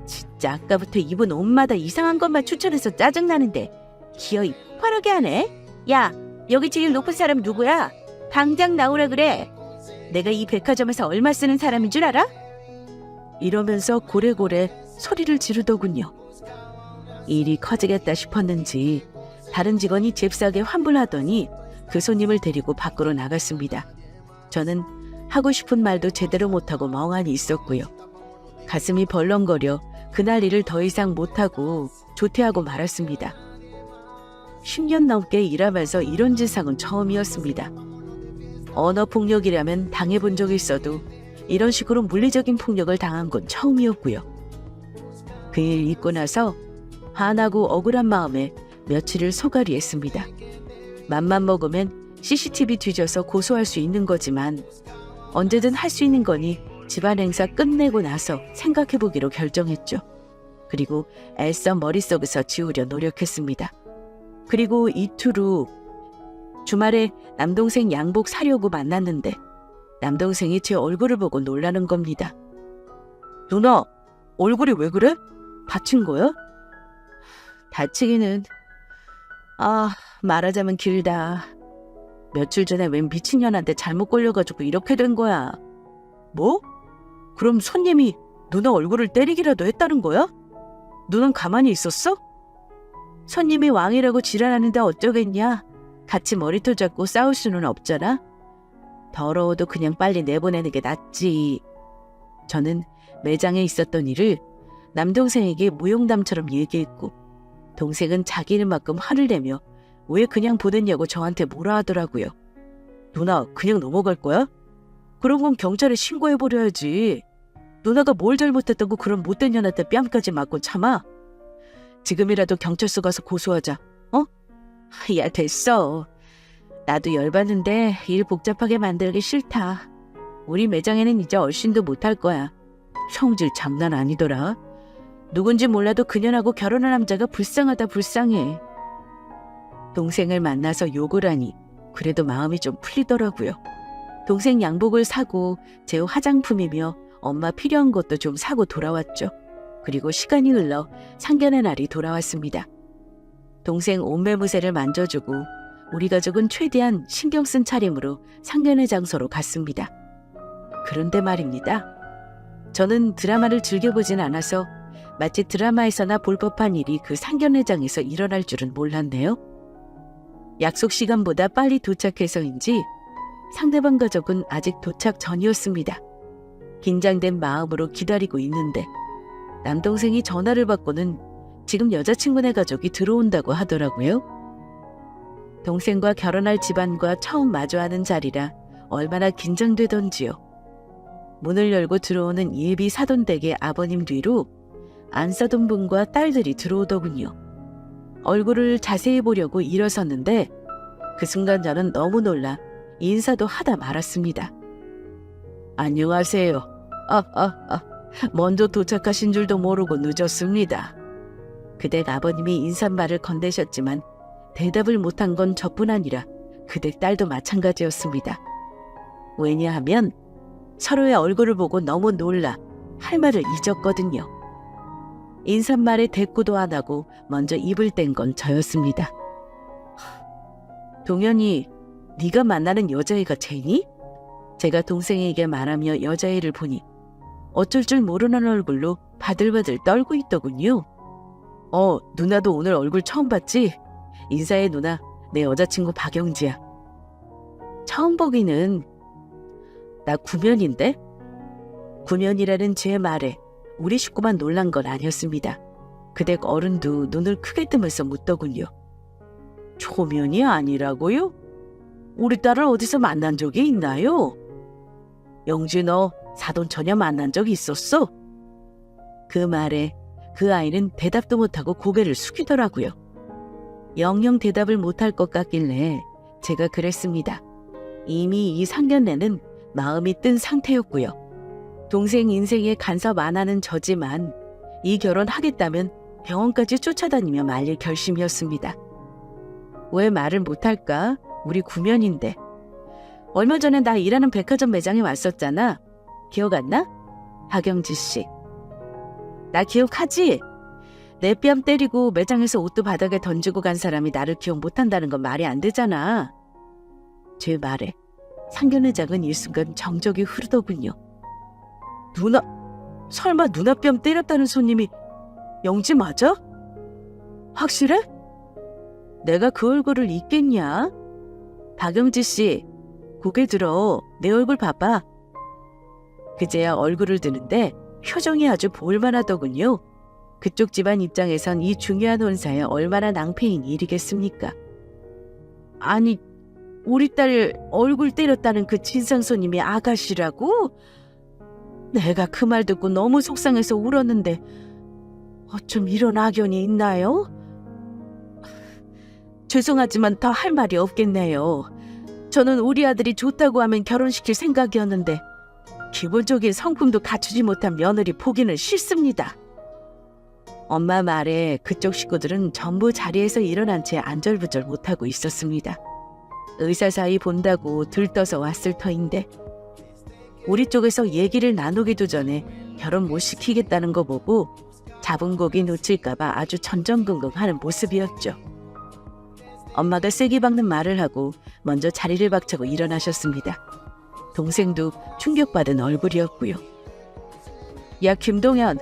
진짜 아까부터 입은 옷마다 이상한 것만 추천해서 짜증나는데 기어이 폭발하게 하네. 야, 여기 제일 높은 사람 누구야? 당장 나오라 그래. 내가 이 백화점에서 얼마 쓰는 사람인 줄 알아? 이러면서 고래고래 소리를 지르더군요. 일이 커지겠다 싶었는지 다른 직원이 잽싸게 환불하더니 그 손님을 데리고 밖으로 나갔습니다. 저는 하고 싶은 말도 제대로 못하고 멍하니 있었고요. 가슴이 벌렁거려 그날 일을 더 이상 못하고 조퇴하고 말았습니다. 10년 넘게 일하면서 이런 지상은 처음이었습니다. 언어폭력이라면 당해본 적이 있어도 이런 식으로 물리적인 폭력을 당한 건 처음이었고요. 그 일 있고 나서 화나고 억울한 마음에 며칠을 소갈이했습니다. 맘만 먹으면 CCTV 뒤져서 고소할 수 있는 거지만 언제든 할 수 있는 거니 집안 행사 끝내고 나서 생각해보기로 결정했죠. 그리고 애써 머릿속에서 지우려 노력했습니다. 그리고 이틀 후 주말에 남동생 양복 사려고 만났는데 남동생이 제 얼굴을 보고 놀라는 겁니다. 누나, 얼굴이 왜 그래? 다친 거야? 다치기는... 말하자면 길다. 며칠 전에 웬 미친년한테 잘못 걸려가지고 이렇게 된 거야. 뭐? 그럼 손님이 누나 얼굴을 때리기라도 했다는 거야? 누난 가만히 있었어? 손님이 왕이라고 지랄하는데 어쩌겠냐? 같이 머리털 잡고 싸울 수는 없잖아. 더러워도 그냥 빨리 내보내는 게 낫지. 저는 매장에 있었던 일을 남동생에게 무용담처럼 얘기했고 동생은 자기 일만큼 화를 내며 왜 그냥 보냈냐고 저한테 뭐라 하더라고요. 누나 그냥 넘어갈 거야? 그런 건 경찰에 신고해버려야지. 누나가 뭘 잘못했다고 그런 못된 년한테 뺨까지 맞고 참아? 지금이라도 경찰서 가서 고소하자. 어? 야 됐어. 나도 열받는데 일 복잡하게 만들기 싫다. 우리 매장에는 이제 얼씬도 못할 거야. 성질 장난 아니더라. 누군지 몰라도 그년하고 결혼한 남자가 불쌍하다 불쌍해. 동생을 만나서 욕을 하니 그래도 마음이 좀 풀리더라고요. 동생 양복을 사고 제 화장품이며 엄마 필요한 것도 좀 사고 돌아왔죠. 그리고 시간이 흘러 상견례 날이 돌아왔습니다. 동생 옷매무새를 만져주고 우리 가족은 최대한 신경 쓴 차림으로 상견례 장소로 갔습니다. 그런데 말입니다. 저는 드라마를 즐겨보진 않아서 마치 드라마에서나 볼 법한 일이 그 상견례장에서 일어날 줄은 몰랐네요. 약속 시간보다 빨리 도착해서인지 상대방 가족은 아직 도착 전이었습니다. 긴장된 마음으로 기다리고 있는데 남동생이 전화를 받고는 지금 여자친구네 가족이 들어온다고 하더라고요. 동생과 결혼할 집안과 처음 마주하는 자리라 얼마나 긴장되던지요. 문을 열고 들어오는 예비 사돈댁의 아버님 뒤로 안사돈분과 딸들이 들어오더군요. 얼굴을 자세히 보려고 일어섰는데 그 순간 저는 너무 놀라 인사도 하다 말았습니다. 안녕하세요. 먼저 도착하신 줄도 모르고 늦었습니다. 그댁 아버님이 인사말을 건네셨지만 대답을 못한 건 저뿐 아니라 그댁 딸도 마찬가지였습니다. 왜냐하면 서로의 얼굴을 보고 너무 놀라 할 말을 잊었거든요. 인사말에 대꾸도 안 하고 먼저 입을 뗀 건 저였습니다. 동현이 네가 만나는 여자애가 쟤니? 제가 동생에게 말하며 여자애를 보니 어쩔 줄 모르는 얼굴로 바들바들 떨고 있더군요. 누나도 오늘 얼굴 처음 봤지? 인사해 누나, 내 여자친구 박영지야. 처음 보기는 나 구면인데? 구면이라는 제 말에 우리 식구만 놀란 건 아니었습니다. 그댁 어른도 눈을 크게 뜨면서 묻더군요. 초면이 아니라고요? 우리 딸을 어디서 만난 적이 있나요? 영지 너 사돈 처녀 만난 적 있었어? 그 말에 그 아이는 대답도 못하고 고개를 숙이더라고요. 영영 대답을 못할 것 같길래 제가 그랬습니다. 이미 이 상견례는 마음이 뜬 상태였고요. 동생 인생에 간섭 안 하는 저지만 이 결혼 하겠다면 병원까지 쫓아다니며 말릴 결심이었습니다. 왜 말을 못할까? 우리 구면인데. 얼마 전에 나 일하는 백화점 매장에 왔었잖아. 기억 안 나? 박영지 씨. 나 기억하지? 내 뺨 때리고 매장에서 옷도 바닥에 던지고 간 사람이 나를 기억 못한다는 건 말이 안 되잖아. 제 말에 상견례장은 일순간 정적이 흐르더군요. 누나, 설마 누나 뺨 때렸다는 손님이 영지 맞아? 확실해? 내가 그 얼굴을 잊겠냐? 박영지 씨, 고개 들어. 내 얼굴 봐봐. 그제야 얼굴을 드는데 표정이 아주 볼만하더군요. 그쪽 집안 입장에선 이 중요한 혼사에 얼마나 낭패인 일이겠습니까? 아니, 우리 딸 얼굴 때렸다는 그 진상 손님이 아가씨라고? 내가 그 말 듣고 너무 속상해서 울었는데 어쩜 이런 악연이 있나요? 죄송하지만 더 할 말이 없겠네요. 저는 우리 아들이 좋다고 하면 결혼시킬 생각이었는데 기본적인 성품도 갖추지 못한 며느리 보기는 싫습니다. 엄마 말에 그쪽 식구들은 전부 자리에서 일어난 채 안절부절 못하고 있었습니다. 의사 사이 본다고 들떠서 왔을 터인데 우리 쪽에서 얘기를 나누기도 전에 결혼 못 시키겠다는 거 보고 잡은 고기 놓칠까봐 아주 전전긍긍하는 모습이었죠. 엄마가 세게 박는 말을 하고 먼저 자리를 박차고 일어나셨습니다. 동생도 충격받은 얼굴이었고요. 야 김동현,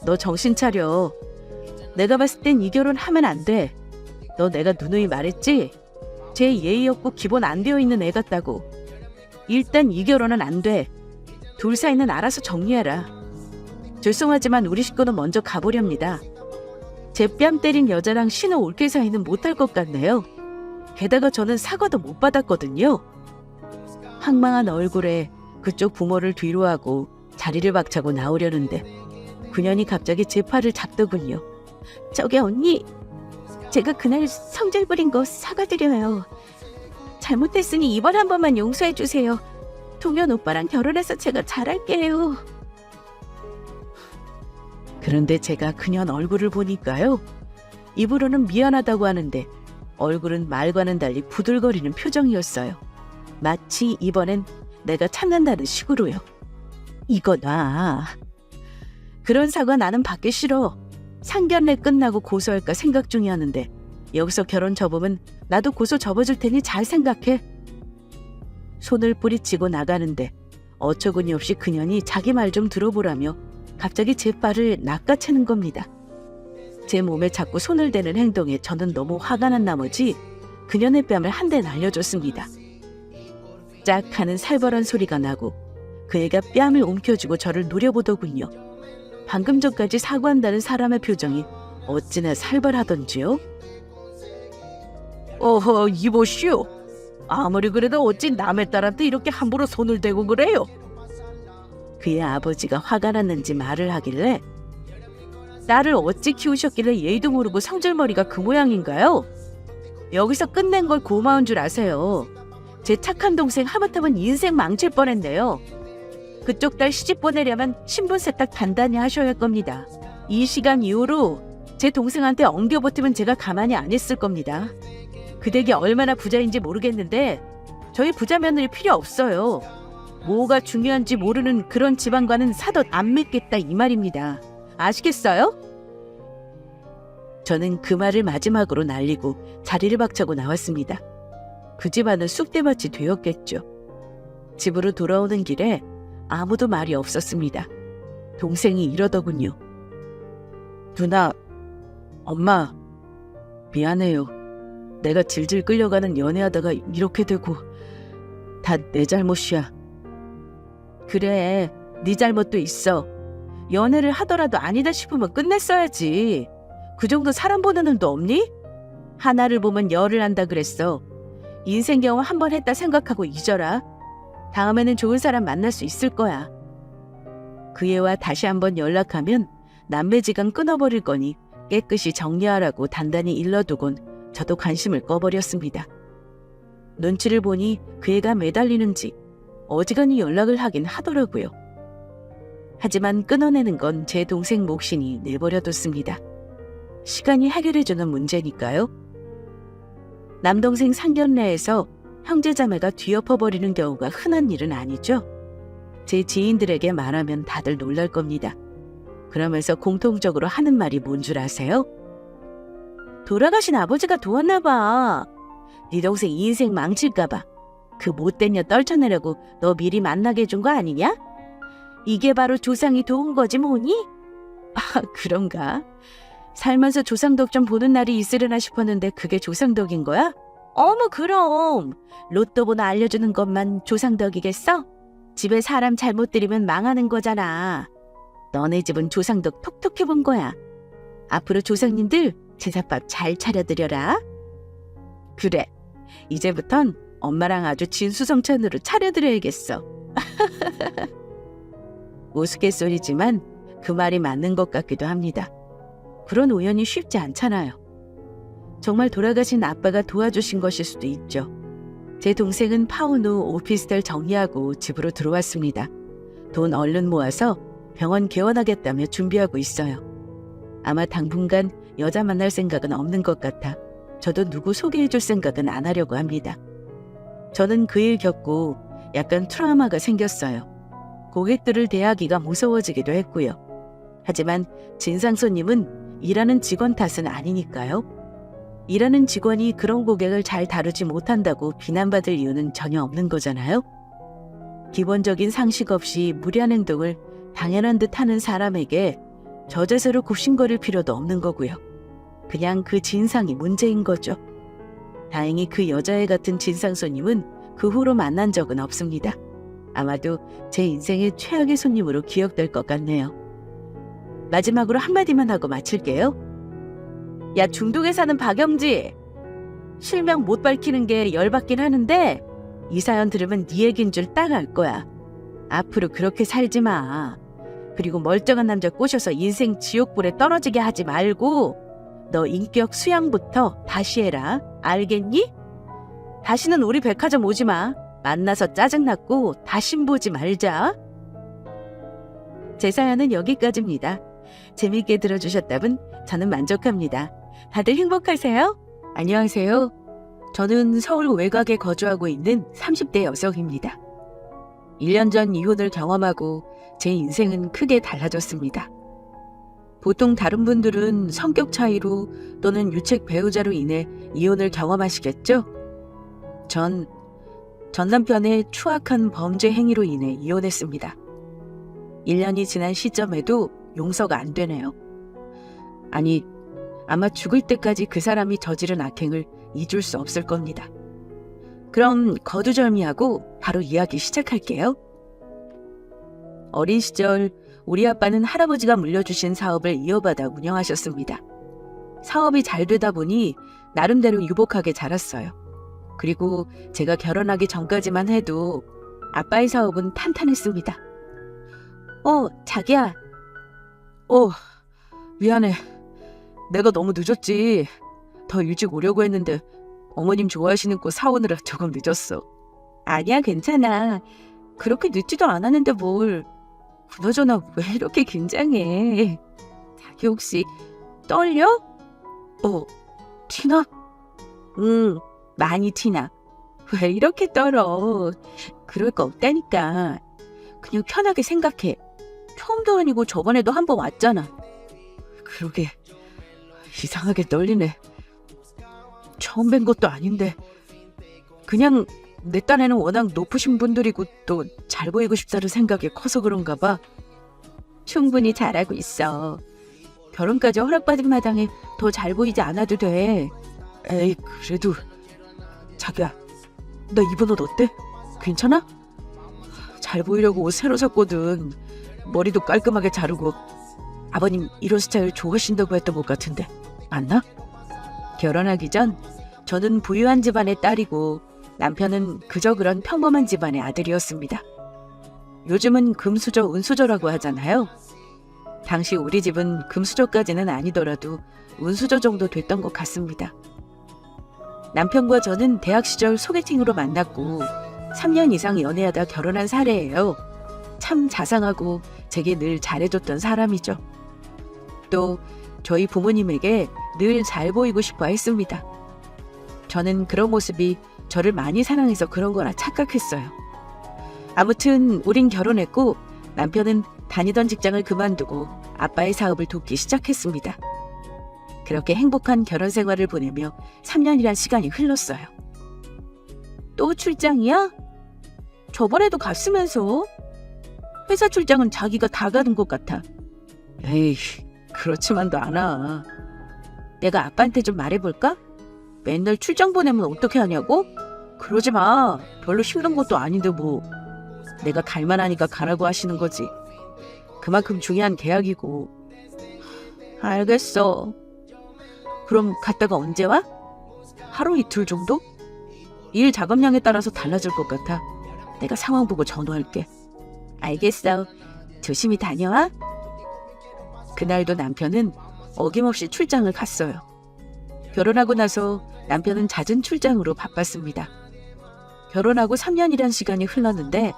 너 정신 차려. 내가 봤을 땐 이 결혼 하면 안 돼. 너 내가 누누이 말했지? 제 예의 없고 기본 안 되어 있는 애 같다고. 일단 이 결혼은 안 돼. 둘 사이는 알아서 정리해라. 죄송하지만 우리 식구는 먼저 가보렵니다. 제 뺨 때린 여자랑 신호 올킬 사이는 못할 것 같네요. 게다가 저는 사과도 못 받았거든요. 황망한 얼굴에 그쪽 부모를 뒤로하고 자리를 박차고 나오려는데 그년이 갑자기 제 팔을 잡더군요. 저기 언니, 제가 그날 성질 부린 거 사과드려요. 잘못했으니 이번 한 번만 용서해 주세요. 동현 오빠랑 결혼해서 제가 잘할게요. 그런데 제가 그년 얼굴을 보니까요. 입으로는 미안하다고 하는데 얼굴은 말과는 달리 부들거리는 표정이었어요. 마치 이번엔 내가 참는다는 식으로요. 이거 놔. 그런 사과 나는 받기 싫어. 상견례 끝나고 고소할까 생각 중이었는데 여기서 결혼 접으면 나도 고소 접어줄 테니 잘 생각해. 손을 뿌리치고 나가는데 어처구니 없이 그년이 자기 말 좀 들어보라며 갑자기 제 발을 낚아채는 겁니다. 제 몸에 자꾸 손을 대는 행동에 저는 너무 화가 난 나머지 그년의 뺨을 한 대 날려줬습니다. 짝 하는 살벌한 소리가 나고 그 애가 뺨을 움켜쥐고 저를 노려보더군요. 방금 전까지 사과한다는 사람의 표정이 어찌나 살벌하던지요. 어허, 이보시오. 아무리 그래도 어찌 남의 딸한테 이렇게 함부로 손을 대고 그래요? 그의 아버지가 화가 났는지 말을 하길래 딸을 어찌 키우셨길래 예의도 모르고 성질머리가 그 모양인가요? 여기서 끝낸 걸 고마운 줄 아세요. 제 착한 동생 하마터면 인생 망칠 뻔했네요. 그쪽 딸 시집 보내려면 신분 세탁 단단히 하셔야 할 겁니다. 이 시간 이후로 제 동생한테 엉겨버티면 제가 가만히 안 있을 겁니다. 그 댁이 얼마나 부자인지 모르겠는데 저희 부자 며느리 필요 없어요. 뭐가 중요한지 모르는 그런 집안과는 사돈 안 맺겠다 이 말입니다. 아시겠어요? 저는 그 말을 마지막으로 날리고 자리를 박차고 나왔습니다. 그 집안은 쑥대밭이 되었겠죠. 집으로 돌아오는 길에 아무도 말이 없었습니다. 동생이 이러더군요. 누나, 엄마, 미안해요. 내가 질질 끌려가는 연애하다가 이렇게 되고 다 내 잘못이야. 그래, 네 잘못도 있어. 연애를 하더라도 아니다 싶으면 끝냈어야지. 그 정도 사람 보는 눈도 없니? 하나를 보면 열을 한다 그랬어. 인생 경험 한 번 했다 생각하고 잊어라. 다음에는 좋은 사람 만날 수 있을 거야. 그 애와 다시 한번 연락하면 남매지간 끊어버릴 거니 깨끗이 정리하라고 단단히 일러두곤 저도 관심을 꺼버렸습니다. 눈치를 보니 그 애가 매달리는지 어지간히 연락을 하긴 하더라고요. 하지만 끊어내는 건 제 동생 몫이니 내버려뒀습니다. 시간이 해결해주는 문제니까요. 남동생 상견례에서 형제자매가 뒤엎어버리는 경우가 흔한 일은 아니죠. 제 지인들에게 말하면 다들 놀랄 겁니다. 그러면서 공통적으로 하는 말이 뭔 줄 아세요? 돌아가신 아버지가 도왔나 봐. 네 동생 인생 망칠까 봐. 그 못된 년 떨쳐내려고 너 미리 만나게 해준 거 아니냐? 이게 바로 조상이 도운 거지 뭐니? 아, 그런가? 살면서 조상덕 좀 보는 날이 있으려나 싶었는데 그게 조상덕인 거야? 어머 그럼. 로또 번호 알려주는 것만 조상덕이겠어? 집에 사람 잘못 들이면 망하는 거잖아. 너네 집은 조상덕 톡톡 해본 거야. 앞으로 조상님들 제사밥 잘 차려드려라. 그래, 이제부턴 엄마랑 아주 진수성찬으로 차려드려야겠어. 우스갯소리지만 그 말이 맞는 것 같기도 합니다. 그런 우연이 쉽지 않잖아요. 정말 돌아가신 아빠가 도와주신 것일 수도 있죠. 제 동생은 파혼 후 오피스텔 정리하고 집으로 들어왔습니다. 돈 얼른 모아서 병원 개원하겠다며 준비하고 있어요. 아마 당분간 여자 만날 생각은 없는 것 같아 저도 누구 소개해줄 생각은 안 하려고 합니다. 저는 그 일 겪고 약간 트라우마가 생겼어요. 고객들을 대하기가 무서워지기도 했고요. 하지만 진상 손님은 일하는 직원 탓은 아니니까요. 일하는 직원이 그런 고객을 잘 다루지 못한다고 비난받을 이유는 전혀 없는 거잖아요. 기본적인 상식 없이 무리한 행동을 당연한 듯 하는 사람에게 저제서로 굽신거릴 필요도 없는 거고요. 그냥 그 진상이 문제인 거죠. 다행히 그 여자애 같은 진상 손님은 그 후로 만난 적은 없습니다. 아마도 제 인생의 최악의 손님으로 기억될 것 같네요. 마지막으로 한마디만 하고 마칠게요. 야, 중동에 사는 박영지. 실명 못 밝히는 게 열받긴 하는데 이 사연 들으면 네 얘기인 줄 딱 알 거야. 앞으로 그렇게 살지 마. 그리고 멀쩡한 남자 꼬셔서 인생 지옥불에 떨어지게 하지 말고 너 인격 수양부터 다시 해라. 알겠니? 다시는 우리 백화점 오지 마. 만나서 짜증났고 다신 보지 말자. 제 사연은 여기까지입니다. 재미있게 들어주셨다면 저는 만족합니다. 다들 행복하세요? 안녕하세요. 저는 서울 외곽에 거주하고 있는 30대 여성입니다. 1년 전 이혼을 경험하고 제 인생은 크게 달라졌습니다. 보통 다른 분들은 성격 차이로 또는 유책 배우자로 인해 이혼을 경험하시겠죠? 전 남편의 추악한 범죄 행위로 인해 이혼했습니다. 1년이 지난 시점에도 용서가 안 되네요. 아니, 아마 죽을 때까지 그 사람이 저지른 악행을 잊을 수 없을 겁니다. 그럼 거두절미하고 바로 이야기 시작할게요. 어린 시절 우리 아빠는 할아버지가 물려주신 사업을 이어받아 운영하셨습니다. 사업이 잘 되다 보니 나름대로 유복하게 자랐어요. 그리고 제가 결혼하기 전까지만 해도 아빠의 사업은 탄탄했습니다. 자기야. 미안해. 내가 너무 늦었지. 더 일찍 오려고 했는데 어머님 좋아하시는 꽃 사오느라 조금 늦었어. 아니야, 괜찮아. 그렇게 늦지도 않았는데 뭘. 그나저나 왜 이렇게 긴장해? 자기 혹시 떨려? 티나? 응, 많이 티나. 왜 이렇게 떨어? 그럴 거 없다니까. 그냥 편하게 생각해. 처음도 아니고 저번에도 한 번 왔잖아. 그러게, 이상하게 떨리네. 처음 뵌 것도 아닌데. 그냥 내 딴에는 워낙 높으신 분들이고 또 잘 보이고 싶다는 생각이 커서 그런가 봐. 충분히 잘하고 있어. 결혼까지 허락받은 마당에 더 잘 보이지 않아도 돼. 에이, 그래도. 자기야, 나 입은 옷 어때? 괜찮아? 잘 보이려고 옷 새로 샀거든. 머리도 깔끔하게 자르고. 아버님 이런 스타일 좋아하신다고 했던 것 같은데 맞나? 결혼하기 전 저는 부유한 집안의 딸이고 남편은 그저 그런 평범한 집안의 아들이었습니다. 요즘은 금수저 은수저라고 하잖아요. 당시 우리 집은 금수저까지는 아니더라도 은수저 정도 됐던 것 같습니다. 남편과 저는 대학 시절 소개팅으로 만났고 3년 이상 연애하다 결혼한 사례예요. 참 자상하고 제게 늘 잘해줬던 사람이죠. 또 저희 부모님에게 늘 잘 보이고 싶어 했습니다. 저는 그런 모습이 저를 많이 사랑해서 그런 거라 착각했어요. 아무튼 우린 결혼했고 남편은 다니던 직장을 그만두고 아빠의 사업을 돕기 시작했습니다. 그렇게 행복한 결혼 생활을 보내며 3년이란 시간이 흘렀어요. 또 출장이야? 저번에도 갔으면서. 회사 출장은 자기가 다 가는 것 같아. 에이, 그렇지만도 않아. 내가 아빠한테 좀 말해볼까? 맨날 출장 보내면 어떻게 하냐고? 그러지 마. 별로 힘든 것도 아닌데 뭐. 내가 갈만하니까 가라고 하시는 거지. 그만큼 중요한 계약이고. 알겠어. 그럼 갔다가 언제 와? 하루 이틀 정도? 일 작업량에 따라서 달라질 것 같아. 내가 상황 보고 전화할게. 알겠어. 조심히 다녀와. 그날도 남편은 어김없이 출장을 갔어요. 결혼하고 나서 남편은 잦은 출장으로 바빴습니다. 결혼하고 3년이란 시간이 흘렀는데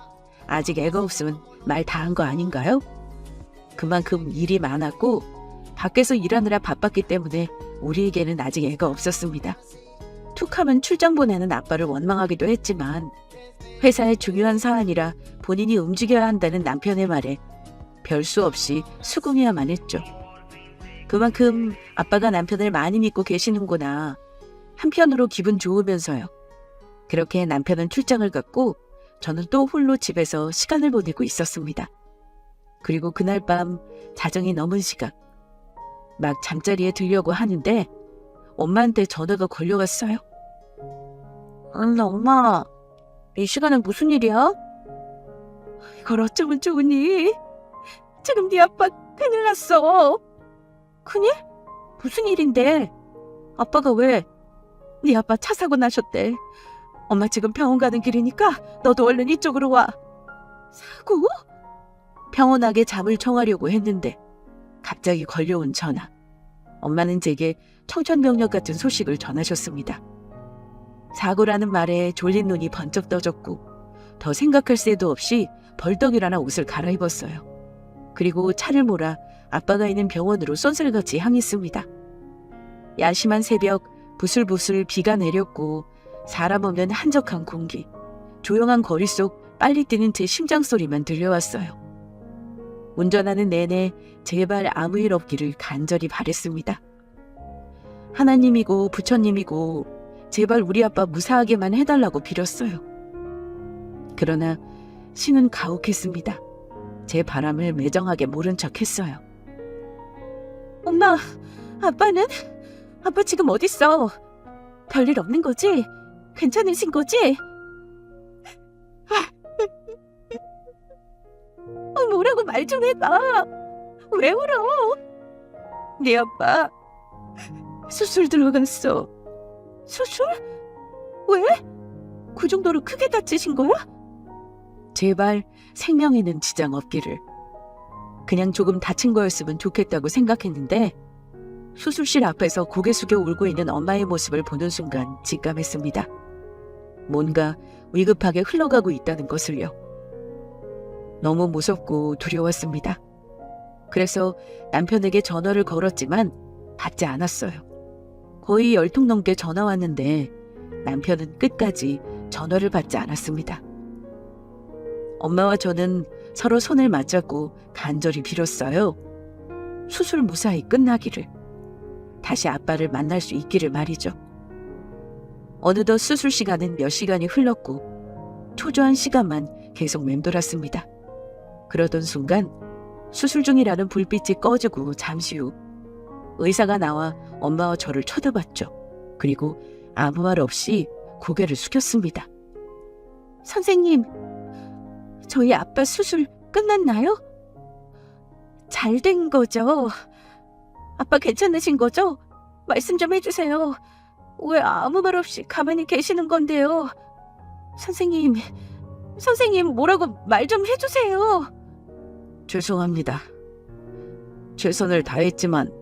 아직 애가 없으면 말 다 한 거 아닌가요? 그만큼 일이 많았고 밖에서 일하느라 바빴기 때문에 우리에게는 아직 애가 없었습니다. 툭하면 출장 보내는 아빠를 원망하기도 했지만 회사의 중요한 사안이라 본인이 움직여야 한다는 남편의 말에 별 수 없이 수긍해야만 했죠. 그만큼 아빠가 남편을 많이 믿고 계시는구나. 한편으로 기분 좋으면서요. 그렇게 남편은 출장을 갔고 저는 또 홀로 집에서 시간을 보내고 있었습니다. 그리고 그날 밤 자정이 넘은 시각 막 잠자리에 들려고 하는데 엄마한테 전화가 걸려갔어요. 엄마, 이 시간에 무슨 일이야? 이걸 어쩌면 좋으니? 지금 네 아빠 큰일 났어. 큰일? 무슨 일인데? 아빠가 왜? 네 아빠 차 사고 나셨대. 엄마 지금 병원 가는 길이니까 너도 얼른 이쪽으로 와. 사고? 평온하게 잠을 청하려고 했는데 갑자기 걸려온 전화. 엄마는 제게 청천벽력 같은 소식을 전하셨습니다. 사고라는 말에 졸린 눈이 번쩍 떠졌고 더 생각할 새도 없이 벌떡 일어나 옷을 갈아입었어요. 그리고 차를 몰아 아빠가 있는 병원으로 쏜살같이 향했습니다. 야심한 새벽 부슬부슬 비가 내렸고 사람 없는 한적한 공기, 조용한 거리 속 빨리 뛰는 제 심장 소리만 들려왔어요. 운전하는 내내 제발 아무 일 없기를 간절히 바랬습니다. 하나님이고 부처님이고 제발 우리 아빠 무사하게만 해달라고 빌었어요. 그러나 신은 가혹했습니다. 제 바람을 매정하게 모른 척 했어요. 엄마, 아빠는? 아빠 지금 어딨어? 별일 없는 거지? 괜찮으신 거지? 뭐라고 말 좀 해봐. 왜 울어? 네 아빠 수술 들어갔어. 수술? 왜? 그 정도로 크게 다치신 거야? 제발 생명에는 지장 없기를. 그냥 조금 다친 거였으면 좋겠다고 생각했는데 수술실 앞에서 고개 숙여 울고 있는 엄마의 모습을 보는 순간 직감했습니다. 뭔가 위급하게 흘러가고 있다는 것을요. 너무 무섭고 두려웠습니다. 그래서 남편에게 전화를 걸었지만 받지 않았어요. 거의 10통 넘게 전화 왔는데 남편은 끝까지 전화를 받지 않았습니다. 엄마와 저는 서로 손을 맞잡고 간절히 빌었어요. 수술 무사히 끝나기를. 다시 아빠를 만날 수 있기를 말이죠. 어느덧 수술 시간은 몇 시간이 흘렀고 초조한 시간만 계속 맴돌았습니다. 그러던 순간 수술 중이라는 불빛이 꺼지고 잠시 후 의사가 나와 엄마와 저를 쳐다봤죠. 그리고 아무 말 없이 고개를 숙였습니다. 선생님, 저희 아빠 수술 끝났나요? 잘 된 거죠? 아빠 괜찮으신 거죠? 말씀 좀 해주세요. 왜 아무 말 없이 가만히 계시는 건데요? 선생님 뭐라고 말 좀 해주세요. 죄송합니다. 최선을 다했지만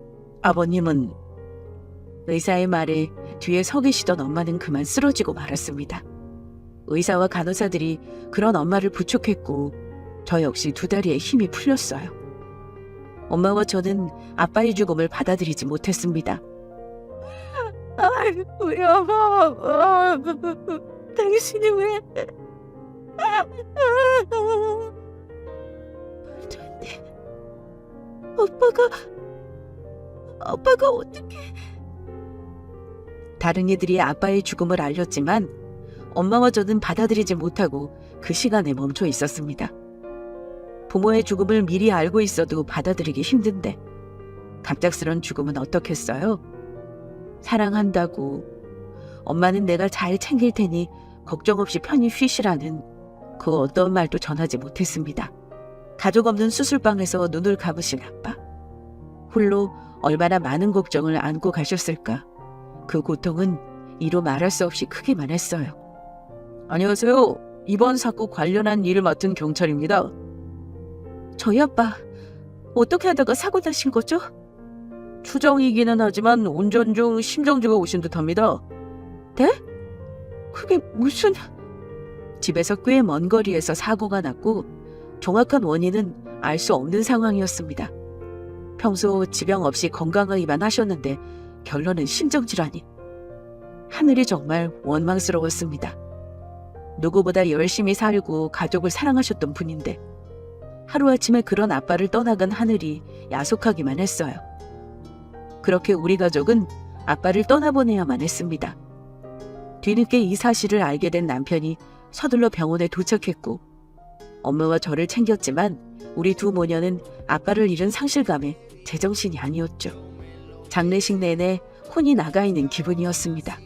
아버님은... 의사의 말에 뒤에 서 계시던 엄마는 그만 쓰러지고 말았습니다. 의사와 간호사들이 그런 엄마를 부축했고 저 역시 두 다리에 힘이 풀렸어요. 엄마와 저는 아빠의 죽음을 받아들이지 못했습니다. 아이고 여보, 당신이 왜... 말도 안 돼. 아빠가 어떻게... 다른 이들이 아빠의 죽음을 알렸지만 엄마와 저는 받아들이지 못하고 그 시간에 멈춰 있었습니다. 부모의 죽음을 미리 알고 있어도 받아들이기 힘든데 갑작스런 죽음은 어떻겠어요? 사랑한다고, 엄마는 내가 잘 챙길 테니 걱정 없이 편히 쉬시라는 그 어떤 말도 전하지 못했습니다. 가족 없는 수술방에서 눈을 감으신 아빠. 홀로 얼마나 많은 걱정을 안고 가셨을까. 그 고통은 이루 말할 수 없이 크기만 했어요. 안녕하세요. 이번 사고 관련한 일을 맡은 경찰입니다. 저희 아빠 어떻게 하다가 사고 나신 거죠? 추정이기는 하지만 운전 중 심정지가 오신 듯합니다. 네? 그게 무슨... 집에서 꽤 먼 거리에서 사고가 났고 정확한 원인은 알 수 없는 상황이었습니다. 평소 지병 없이 건강하기만 하셨는데 결론은 심정질환이. 하늘이 정말 원망스러웠습니다. 누구보다 열심히 살고 가족을 사랑하셨던 분인데 하루아침에 그런 아빠를 떠나간 하늘이 야속하기만 했어요. 그렇게 우리 가족은 아빠를 떠나보내야만 했습니다. 뒤늦게 이 사실을 알게 된 남편이 서둘러 병원에 도착했고 엄마와 저를 챙겼지만 우리 두 모녀는 아빠를 잃은 상실감에 제정신이 아니었죠. 장례식 내내 혼이 나가 있는 기분이었습니다.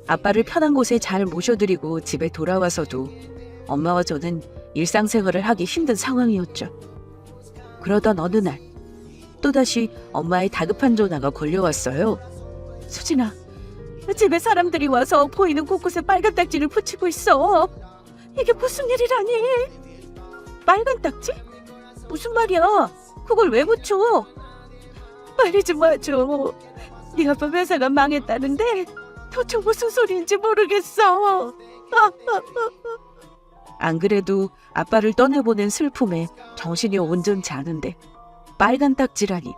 아빠를 편한 곳에 잘 모셔드리고 집에 돌아와서도 엄마와 저는 일상생활을 하기 힘든 상황이었죠. 그러던 어느 날 또다시 엄마의 다급한 전화가 걸려왔어요. 수진아, 집에 사람들이 와서 보이는 곳곳에 빨간 딱지를 붙이고 있어. 이게 무슨 일이라니? 빨간 딱지? 무슨 말이야? 그걸 왜 붙여? 빨리 좀 와줘. 네 아빠 회사가 망했다는데 도대체 무슨 소리인지 모르겠어. 안 그래도 아빠를 떠내보낸 슬픔에 정신이 온전치 않은데 빨간 딱지라니.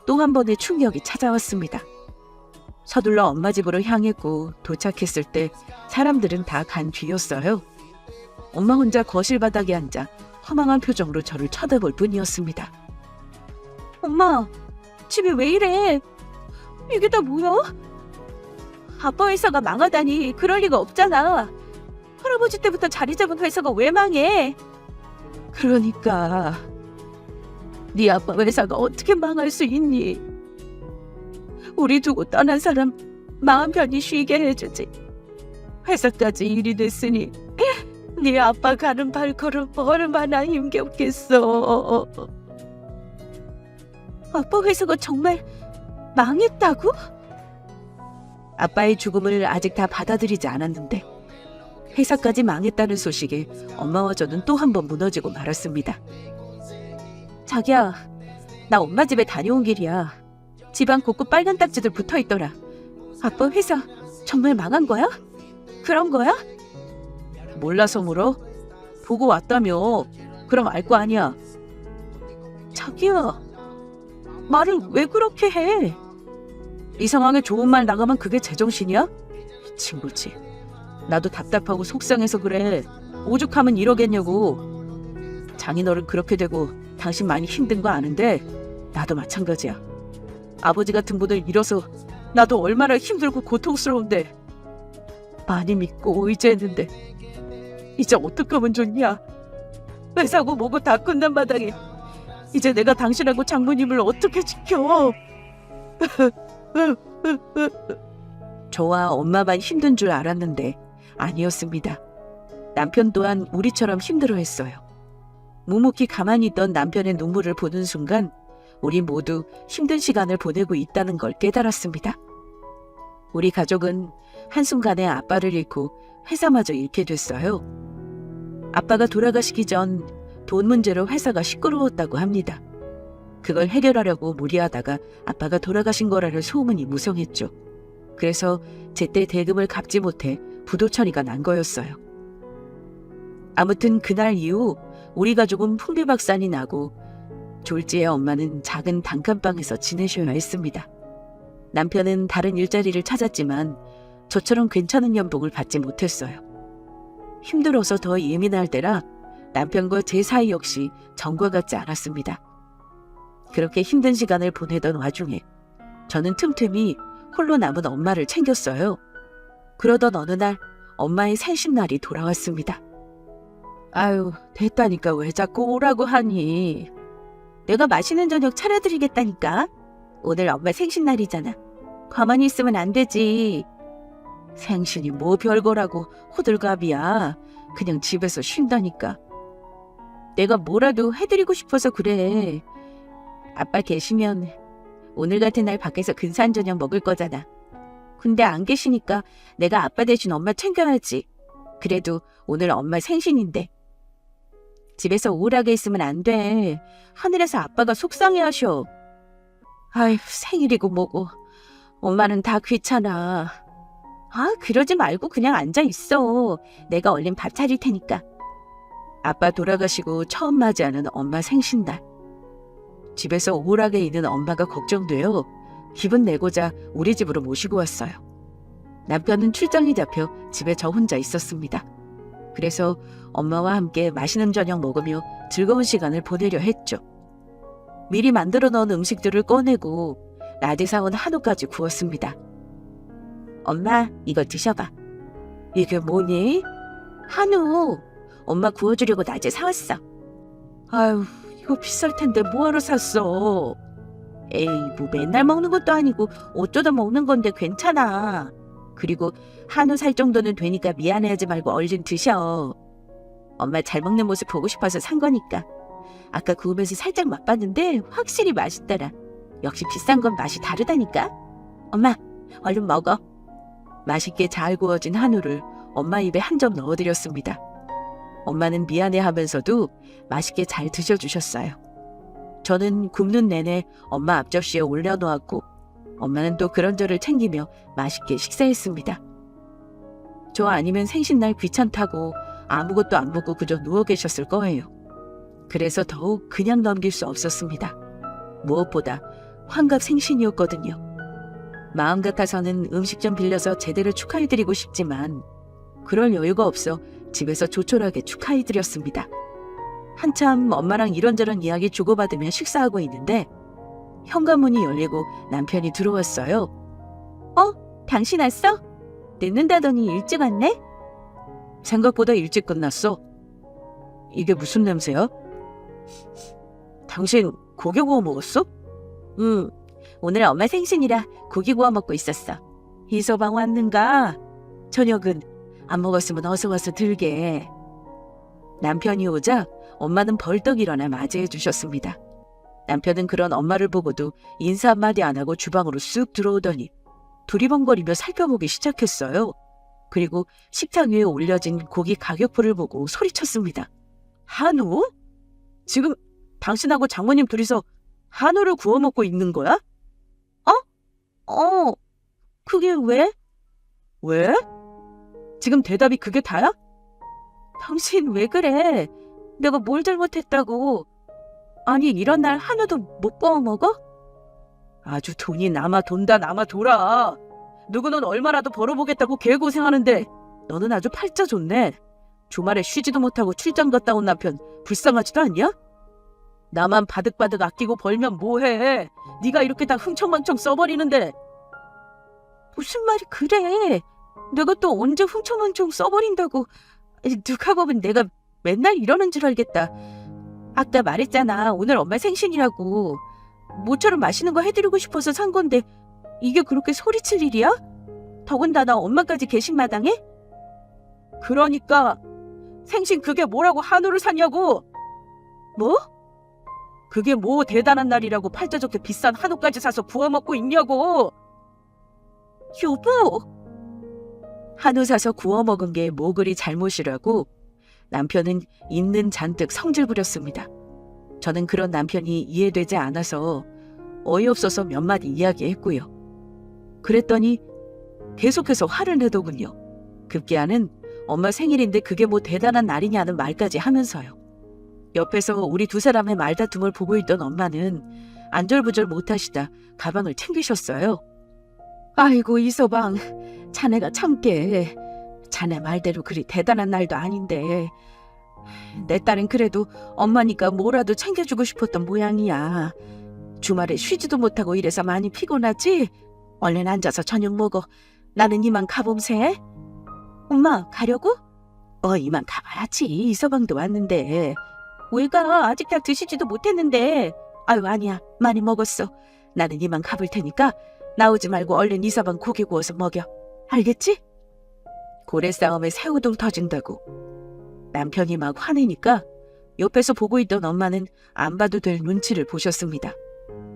또 한 번의 충격이 찾아왔습니다. 서둘러 엄마 집으로 향했고 도착했을 때 사람들은 다 간 뒤였어요. 엄마 혼자 거실 바닥에 앉아 허망한 표정으로 저를 쳐다볼 뿐이었습니다. 엄마, 집이 왜 이래? 이게 다 뭐야? 아빠 회사가 망하다니 그럴 리가 없잖아. 할아버지 때부터 자리 잡은 회사가 왜 망해? 그러니까 네 아빠 회사가 어떻게 망할 수 있니? 우리 두고 떠난 사람 마음 편히 쉬게 해주지. 회사까지 일이 됐으니 네 아빠 가는 발걸음 얼마나 힘겹겠어. 아빠 회사가 정말 망했다고? 아빠의 죽음을 아직 다 받아들이지 않았는데 회사까지 망했다는 소식에 엄마와 저는 또 한 번 무너지고 말았습니다. 자기야, 나 엄마 집에 다녀온 길이야. 집안 곳곳 빨간 딱지들 붙어있더라. 아빠 회사 정말 망한 거야? 그런 거야? 몰라서 물어? 보고 왔다며. 그럼 알 거 아니야. 자기야, 말을 왜 그렇게 해? 이 상황에 좋은 말 나가면 그게 제정신이야? 미친 거지. 나도 답답하고 속상해서 그래. 오죽하면 이러겠냐고. 장인어른 그렇게 되고 당신 많이 힘든 거 아는데 나도 마찬가지야. 아버지 같은 분을 잃어서 나도 얼마나 힘들고 고통스러운데 많이 믿고 의지했는데 이제 어떡하면 좋냐. 회사고 뭐고 다 끝난 마당에 이제 내가 당신하고 장모님을 어떻게 지켜. 저와 엄마만 힘든 줄 알았는데 아니었습니다. 남편 또한 우리처럼 힘들어했어요. 묵묵히 가만히 있던 남편의 눈물을 보는 순간 우리 모두 힘든 시간을 보내고 있다는 걸 깨달았습니다. 우리 가족은 한순간에 아빠를 잃고 회사마저 잃게 됐어요. 아빠가 돌아가시기 전 돈 문제로 회사가 시끄러웠다고 합니다. 그걸 해결하려고 무리하다가 아빠가 돌아가신 거라는 소문이 무성했죠. 그래서 제때 대금을 갚지 못해 부도 처리가 난 거였어요. 아무튼 그날 이후 우리 가족은 풍비박산이 나고 졸지의 엄마는 작은 단칸방에서 지내셔야 했습니다. 남편은 다른 일자리를 찾았지만 저처럼 괜찮은 연봉을 받지 못했어요. 힘들어서 더 예민할 때라 남편과 제 사이 역시 전과 같지 않았습니다. 그렇게 힘든 시간을 보내던 와중에 저는 틈틈이 홀로 남은 엄마를 챙겼어요. 그러던 어느 날 엄마의 생신날이 돌아왔습니다. 아유, 됐다니까 왜 자꾸 오라고 하니. 내가 맛있는 저녁 차려드리겠다니까. 오늘 엄마 생신날이잖아. 가만히 있으면 안 되지. 생신이 뭐 별거라고 호들갑이야. 그냥 집에서 쉰다니까. 내가 뭐라도 해드리고 싶어서 그래. 아빠 계시면 오늘 같은 날 밖에서 근사한 저녁 먹을 거잖아. 근데 안 계시니까 내가 아빠 대신 엄마 챙겨야지. 그래도 오늘 엄마 생신인데. 집에서 우울하게 있으면 안 돼. 하늘에서 아빠가 속상해하셔. 아휴, 생일이고 뭐고. 엄마는 다 귀찮아. 아, 그러지 말고 그냥 앉아있어. 내가 얼른 밥 차릴 테니까. 아빠 돌아가시고 처음 맞이하는 엄마 생신날. 집에서 우울하게 있는 엄마가 걱정돼요. 기분 내고자 우리 집으로 모시고 왔어요. 남편은 출장이 잡혀 집에 저 혼자 있었습니다. 그래서 엄마와 함께 맛있는 저녁 먹으며 즐거운 시간을 보내려 했죠. 미리 만들어 놓은 음식들을 꺼내고 낮에 사온 한우까지 구웠습니다. 엄마, 이거 드셔봐. 이게 뭐니? 한우. 엄마 구워주려고 낮에 사왔어. 아유, 이거 비쌀 텐데 뭐하러 샀어? 에이, 뭐 맨날 먹는 것도 아니고 어쩌다 먹는 건데 괜찮아. 그리고 한우 살 정도는 되니까 미안해하지 말고 얼른 드셔. 엄마 잘 먹는 모습 보고 싶어서 산 거니까. 아까 구우면서 살짝 맛봤는데 확실히 맛있더라. 역시 비싼 건 맛이 다르다니까. 엄마, 얼른 먹어. 맛있게 잘 구워진 한우를 엄마 입에 한 점 넣어드렸습니다. 엄마는 미안해하면서도 맛있게 잘 드셔주셨어요. 저는 굽는 내내 엄마 앞접시에 올려놓았고 엄마는 또 그런저를 챙기며 맛있게 식사했습니다. 저 아니면 생신날 귀찮다고 아무것도 안 먹고 그저 누워 계셨을 거예요. 그래서 더욱 그냥 넘길 수 없었습니다. 무엇보다 환갑 생신이었거든요. 마음 같아서는 음식점 빌려서 제대로 축하해드리고 싶지만 그럴 여유가 없어 집에서 조촐하게 축하해드렸습니다. 한참 엄마랑 이런저런 이야기 주고받으며 식사하고 있는데 현관문이 열리고 남편이 들어왔어요. 당신 왔어? 늦는다더니 일찍 왔네? 생각보다 일찍 끝났어. 이게 무슨 냄새야? 당신 고기 구워 먹었어? 응, 오늘 엄마 생신이라 고기 구워 먹고 있었어. 이서방 왔는가? 저녁은 안 먹었으면 어서 와서 들게. 남편이 오자 엄마는 벌떡 일어나 맞이해 주셨습니다. 남편은 그런 엄마를 보고도 인사 한마디 안 하고 주방으로 쑥 들어오더니 두리번거리며 살펴보기 시작했어요. 그리고 식탁 위에 올려진 고기 가격표를 보고 소리쳤습니다. 한우? 지금 당신하고 장모님 둘이서 한우를 구워 먹고 있는 거야? 그게 왜? 왜? 지금 대답이 그게 다야? 당신 왜 그래? 내가 뭘 잘못했다고? 아니 이런 날 한우도 못 구워 먹어? 아주 돈이 남아 돈다 남아 돌아. 누구는 얼마라도 벌어보겠다고 개고생하는데 너는 아주 팔자 좋네. 주말에 쉬지도 못하고 출장 갔다 온 남편 불쌍하지도 않냐? 나만 바득바득 아끼고 벌면 뭐해. 네가 이렇게 다 흥청망청 써버리는데. 무슨 말이 그래. 내가 또 언제 흥청망청 써버린다고. 누가 보면 내가 맨날 이러는 줄 알겠다. 아까 말했잖아. 오늘 엄마 생신이라고. 모처럼 맛있는 거 해드리고 싶어서 산 건데 이게 그렇게 소리칠 일이야? 더군다나 엄마까지 계신 마당에? 그러니까 생신 그게 뭐라고 한우를 샀냐고. 뭐? 그게 뭐 대단한 날이라고 팔자 좋게 비싼 한우까지 사서 구워 먹고 있냐고. 여보, 한우 사서 구워 먹은 게 뭐 그리 잘못이라고 남편은 있는 잔뜩 성질 부렸습니다. 저는 그런 남편이 이해되지 않아서 어이없어서 몇 마디 이야기했고요. 그랬더니 계속해서 화를 내더군요. 급기야는 엄마 생일인데 그게 뭐 대단한 날이냐는 말까지 하면서요. 옆에서 우리 두 사람의 말다툼을 보고 있던 엄마는 안절부절 못하시다 가방을 챙기셨어요. 아이고 이서방, 자네가 참게. 자네 말대로 그리 대단한 날도 아닌데 내 딸은 그래도 엄마니까 뭐라도 챙겨주고 싶었던 모양이야. 주말에 쉬지도 못하고 이래서 많이 피곤하지? 얼른 앉아서 저녁 먹어. 나는 이만 가봄새. 엄마 가려고? 이만 가봐야지. 이서방도 왔는데. 왜 가? 아직 다 드시지도 못했는데. 아유 아니야, 많이 먹었어. 나는 이만 가볼 테니까 나오지 말고 얼른 이서방 고기 구워서 먹여. 알겠지? 고래 싸움에 새우등 터진다고. 남편이 막 화내니까 옆에서 보고 있던 엄마는 안 봐도 될 눈치를 보셨습니다.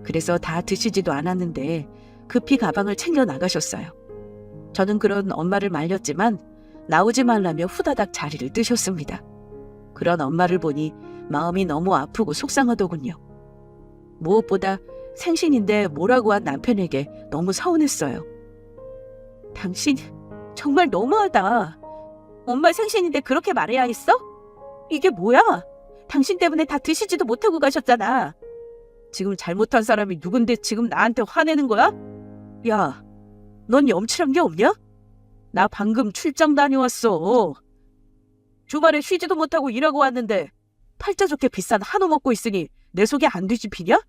그래서 다 드시지도 않았는데 급히 가방을 챙겨 나가셨어요. 저는 그런 엄마를 말렸지만 나오지 말라며 후다닥 자리를 뜨셨습니다. 그런 엄마를 보니 마음이 너무 아프고 속상하더군요. 무엇보다 생신인데 뭐라고 한 남편에게 너무 서운했어요. 당신 정말 너무하다. 엄마 생신인데 그렇게 말해야 했어? 이게 뭐야? 당신 때문에 다 드시지도 못하고 가셨잖아. 지금 잘못한 사람이 누군데 지금 나한테 화내는 거야? 야, 넌 염치란 게 없냐? 나 방금 출장 다녀왔어. 주말에 쉬지도 못하고 일하고 왔는데 팔자 좋게 비싼 한우 먹고 있으니 내 속에 안 뒤집히냐?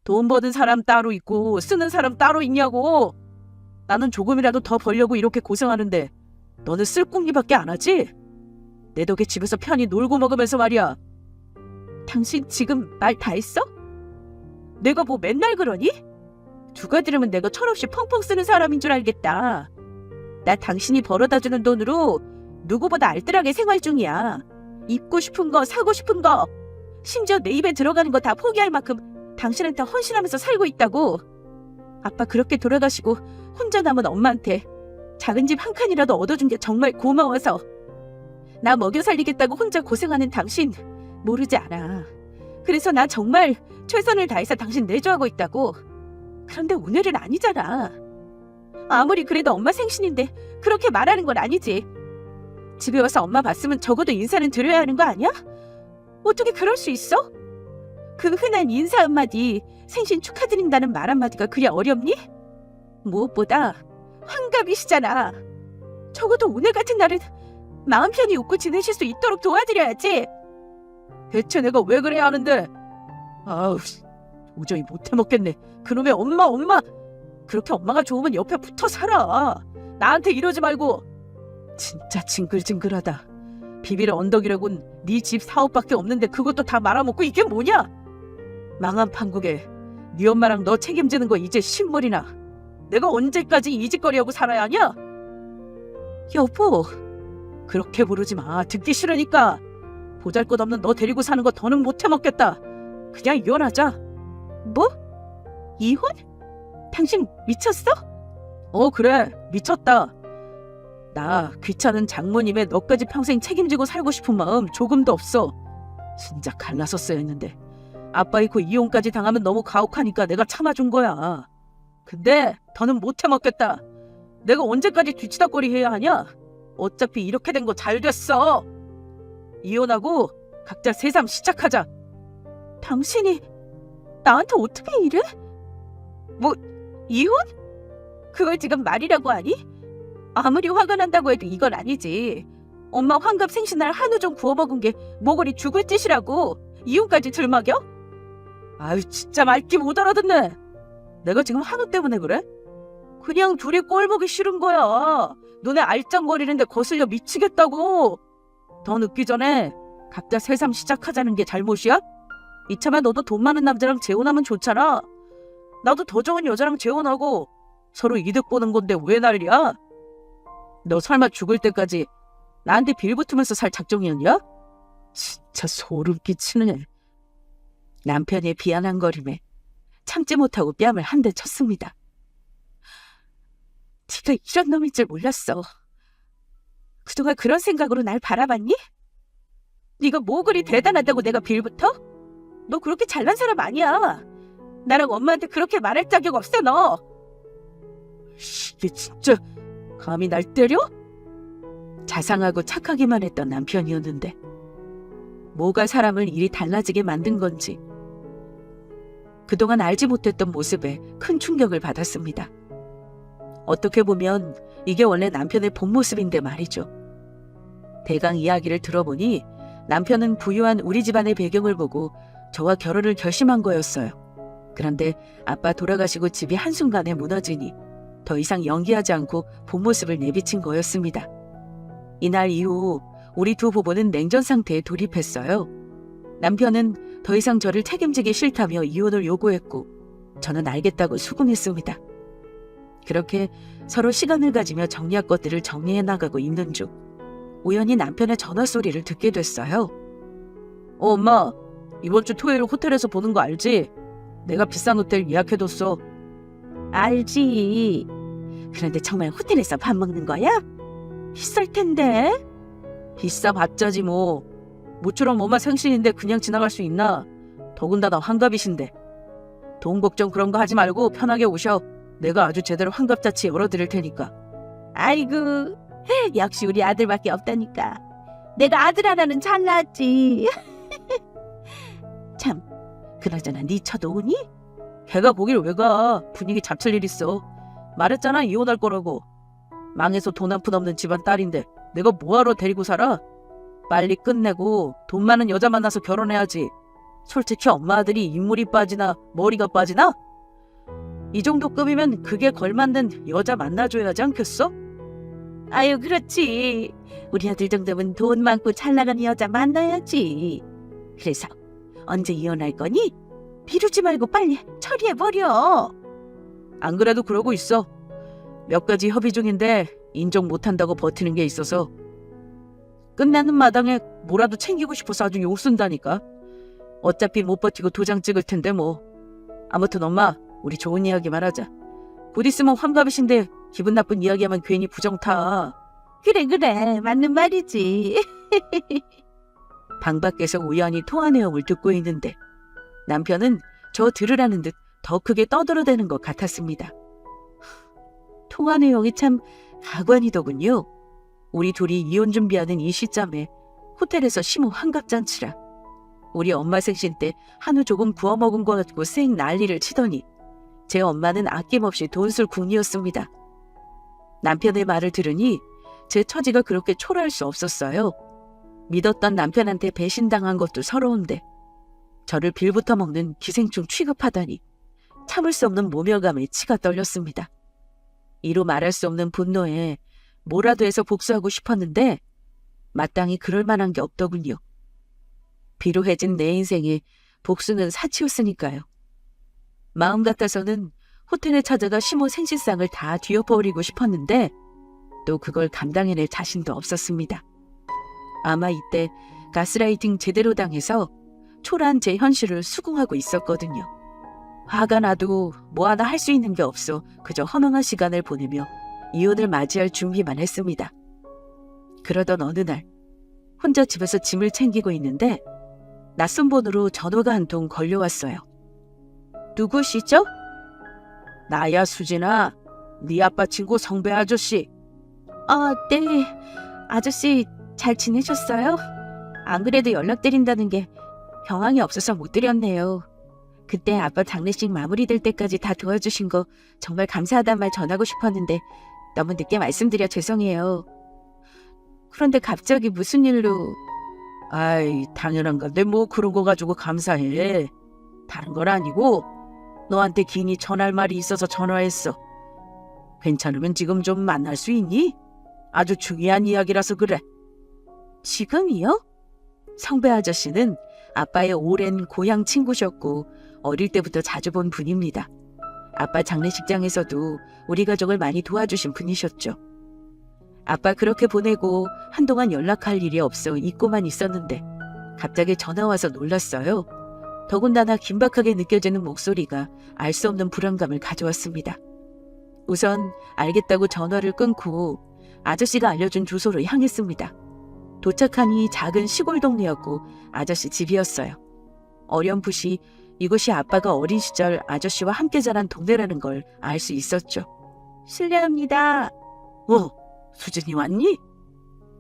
돈 버는 사람 따로 있고 쓰는 사람 따로 있냐고. 나는 조금이라도 더 벌려고 이렇게 고생하는데 너는 쓸 궁리밖에 안 하지? 내 덕에 집에서 편히 놀고 먹으면서 말이야. 당신 지금 말 다 했어? 내가 뭐 맨날 그러니? 누가 들으면 내가 철없이 펑펑 쓰는 사람인 줄 알겠다. 나 당신이 벌어다주는 돈으로 누구보다 알뜰하게 생활 중이야. 입고 싶은 거, 사고 싶은 거 심지어 내 입에 들어가는 거 다 포기할 만큼 당신한테 헌신하면서 살고 있다고. 아빠 그렇게 돌아가시고 혼자 남은 엄마한테 작은 집 한 칸이라도 얻어준 게 정말 고마워서. 나 먹여 살리겠다고 혼자 고생하는 당신 모르지 않아. 그래서 나 정말 최선을 다해서 당신 내조하고 있다고. 그런데 오늘은 아니잖아. 아무리 그래도 엄마 생신인데 그렇게 말하는 건 아니지. 집에 와서 엄마 봤으면 적어도 인사는 드려야 하는 거 아니야? 어떻게 그럴 수 있어? 그 흔한 인사 한마디, 생신 축하드린다는 말 한마디가 그리 어렵니? 무엇보다 환갑이시잖아. 적어도 오늘 같은 날은 마음 편히 웃고 지내실 수 있도록 도와드려야지. 대체 내가 왜 그래야 하는데? 아우, 도저히 못해 먹겠네. 그놈의 엄마. 그렇게 엄마가 좋으면 옆에 붙어 살아. 나한테 이러지 말고. 진짜 징글징글하다. 비빌 언덕이라곤 네 집 사업밖에 없는데 그것도 다 말아먹고 이게 뭐냐? 망한 판국에 네 엄마랑 너 책임지는 거 이제 신물이나. 내가 언제까지 이 짓거리하고 살아야 하냐? 여보, 그렇게 부르지 마. 듣기 싫으니까. 보잘것없는 너 데리고 사는 거 더는 못해 먹겠다. 그냥 이혼하자. 뭐? 이혼? 당신 미쳤어? 그래, 미쳤다. 나 귀찮은 장모님의 너까지 평생 책임지고 살고 싶은 마음 조금도 없어. 진짜 갈라섰어야 했는데 아빠 잃고 이혼까지 당하면 너무 가혹하니까 내가 참아준 거야. 근데 더는 못해 먹겠다. 내가 언제까지 뒤치다꺼리 해야 하냐? 어차피 이렇게 된 거 잘 됐어. 이혼하고 각자 새삼 시작하자. 당신이 나한테 어떻게 이래? 뭐, 이혼? 그걸 지금 말이라고 하니? 아무리 화가 난다고 해도 이건 아니지. 엄마 환갑 생신날 한우 좀 구워 먹은 게 모골이 죽을 짓이라고. 이혼까지 들먹여? 아유, 진짜 말귀 못 알아듣네. 내가 지금 한우 때문에 그래? 그냥 둘이 꼴보기 싫은 거야. 눈에 알짱거리는데 거슬려 미치겠다고. 더 늦기 전에 각자 새삼 시작하자는 게 잘못이야? 이참에 너도 돈 많은 남자랑 재혼하면 좋잖아. 나도 더 좋은 여자랑 재혼하고 서로 이득 보는 건데 왜 난리야? 너 설마 죽을 때까지 나한테 빌붙으면서 살 작정이었냐? 진짜 소름 끼치네. 남편의 비아냥거림에 참지 못하고 뺨을 한 대 쳤습니다. 네가 이런 놈일 줄 몰랐어. 그동안 그런 생각으로 날 바라봤니? 네가 뭐 그리 대단하다고 내가 빌붙어? 너 그렇게 잘난 사람 아니야. 나랑 엄마한테 그렇게 말할 자격 없어 너. 이게 진짜 감히 날 때려? 자상하고 착하기만 했던 남편이었는데 뭐가 사람을 이리 달라지게 만든 건지 그동안 알지 못했던 모습에 큰 충격을 받았습니다. 어떻게 보면 이게 원래 남편의 본 모습인데 말이죠. 대강 이야기를 들어보니 남편은 부유한 우리 집안의 배경을 보고 저와 결혼을 결심한 거였어요. 그런데 아빠 돌아가시고 집이 한순간에 무너지니 더 이상 연기하지 않고 본 모습을 내비친 거였습니다. 이날 이후 우리 두 부부는 냉전 상태에 돌입했어요. 남편은 더 이상 저를 책임지기 싫다며 이혼을 요구했고 저는 알겠다고 수긍했습니다. 그렇게 서로 시간을 가지며 정리할 것들을 정리해 나가고 있는 중 우연히 남편의 전화 소리를 듣게 됐어요. 엄마, 이번 주 토요일 호텔에서 보는 거 알지? 내가 비싼 호텔 예약해뒀어. 알지. 그런데 정말 호텔에서 밥 먹는 거야? 비쌀 텐데. 비싸봤자지 뭐. 모처럼 엄마 생신인데 그냥 지나갈 수 있나? 더군다나 환갑이신데. 돈 걱정 그런 거 하지 말고 편하게 오셔. 내가 아주 제대로 환갑잔치 열어드릴 테니까. 아이고, 역시 우리 아들밖에 없다니까. 내가 아들 하나는 잘 낳았지. 참, 그나저나 네 처도 오니? 걔가 거길 왜 가? 분위기 잡칠 일 있어. 말했잖아 이혼할 거라고. 망해서 돈 한 푼 없는 집안 딸인데 내가 뭐하러 데리고 살아? 빨리 끝내고 돈 많은 여자 만나서 결혼해야지. 솔직히 엄마 아들이 인물이 빠지나 머리가 빠지나? 이 정도 급이면 그게 걸맞는 여자 만나줘야 하지 않겠어? 아유 그렇지. 우리 아들 정도면 돈 많고 잘 나가는 여자 만나야지. 그래서 언제 이혼할 거니? 미루지 말고 빨리 처리해버려. 안 그래도 그러고 있어. 몇 가지 협의 중인데 인정 못한다고 버티는 게 있어서 끝나는 마당에 뭐라도 챙기고 싶어서 아주 욕쓴다니까. 어차피 못 버티고 도장 찍을 텐데 뭐. 아무튼 엄마, 우리 좋은 이야기만 하자. 곧 있으면 환갑이신데 기분 나쁜 이야기하면 괜히 부정 타. 그래, 맞는 말이지. 방 밖에서 우연히 통화 내용을 듣고 있는데 남편은 저 들으라는 듯 더 크게 떠들어대는 것 같았습니다. 통화 내용이 참 가관이더군요. 우리 둘이 이혼 준비하는 이 시점에 호텔에서 심호 환갑잔치라. 우리 엄마 생신 때 한우 조금 구워 먹은 거 가지고 쌩 난리를 치더니 제 엄마는 아낌없이 돈술궁리였습니다. 남편의 말을 들으니 제 처지가 그렇게 초라할 수 없었어요. 믿었던 남편한테 배신당한 것도 서러운데 저를 빌부터 먹는 기생충 취급하다니 참을 수 없는 모멸감에 치가 떨렸습니다. 이루 말할 수 없는 분노에 뭐라도 해서 복수하고 싶었는데 마땅히 그럴 만한 게 없더군요. 비루해진 내 인생에 복수는 사치였으니까요. 마음 같아서는 호텔에 찾아가 심호 생신상을 다 뒤엎어버리고 싶었는데 또 그걸 감당해낼 자신도 없었습니다. 아마 이때 가스라이팅 제대로 당해서 초라한 제 현실을 수긍하고 있었거든요. 화가 나도 뭐 하나 할 수 있는 게 없어 그저 허망한 시간을 보내며 이혼을 맞이할 준비만 했습니다. 그러던 어느 날 혼자 집에서 짐을 챙기고 있는데 낯선 번호로 전화가 한 통 걸려왔어요. 누구시죠? 나야 수진아. 네 아빠 친구 성배 아저씨. 네. 아저씨 잘 지내셨어요? 안 그래도 연락드린다는 게 경황이 없어서 못 드렸네요. 그때 아빠 장례식 마무리될 때까지 다 도와주신 거 정말 감사하단 말 전하고 싶었는데 너무 늦게 말씀드려 죄송해요. 그런데 갑자기 무슨 일로... 아이, 당연한 건데 뭐 그런 거 가지고 감사해. 다른 건 아니고 너한테 긴히 전할 말이 있어서 전화했어. 괜찮으면 지금 좀 만날 수 있니? 아주 중요한 이야기라서 그래. 지금이요? 성배 아저씨는 아빠의 오랜 고향 친구셨고 어릴 때부터 자주 본 분입니다. 아빠 장례식장에서도 우리 가족을 많이 도와주신 분이셨죠. 아빠 그렇게 보내고 한동안 연락할 일이 없어 잊고만 있었는데 갑자기 전화와서 놀랐어요. 더군다나 긴박하게 느껴지는 목소리가 알 수 없는 불안감을 가져왔습니다. 우선 알겠다고 전화를 끊고 아저씨가 알려준 주소로 향했습니다. 도착하니 작은 시골 동네였고 아저씨 집이었어요. 어렴풋이 이곳이 아빠가 어린 시절 아저씨와 함께 자란 동네라는 걸 알 수 있었죠. 실례합니다. 수진이 왔니?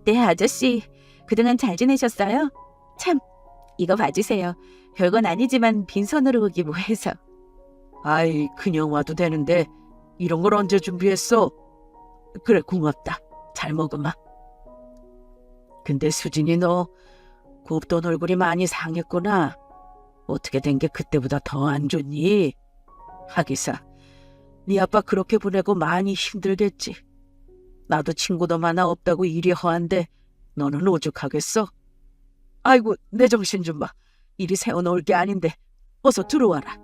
네, 아저씨. 그동안 잘 지내셨어요? 참, 이거 봐주세요. 별건 아니지만 빈손으로 오기 뭐해서. 아이, 그냥 와도 되는데 이런 걸 언제 준비했어? 그래, 고맙다. 잘 먹어마. 근데 수진이 너 곱던 얼굴이 많이 상했구나. 어떻게 된 게 그때보다 더 안 좋니? 하기사, 네 아빠 그렇게 보내고 많이 힘들겠지. 나도 친구도 많아 없다고 일이 허한데 너는 오죽하겠어? 아이고, 내 정신 좀 봐. 이리 세워놓을 게 아닌데 어서 들어와라.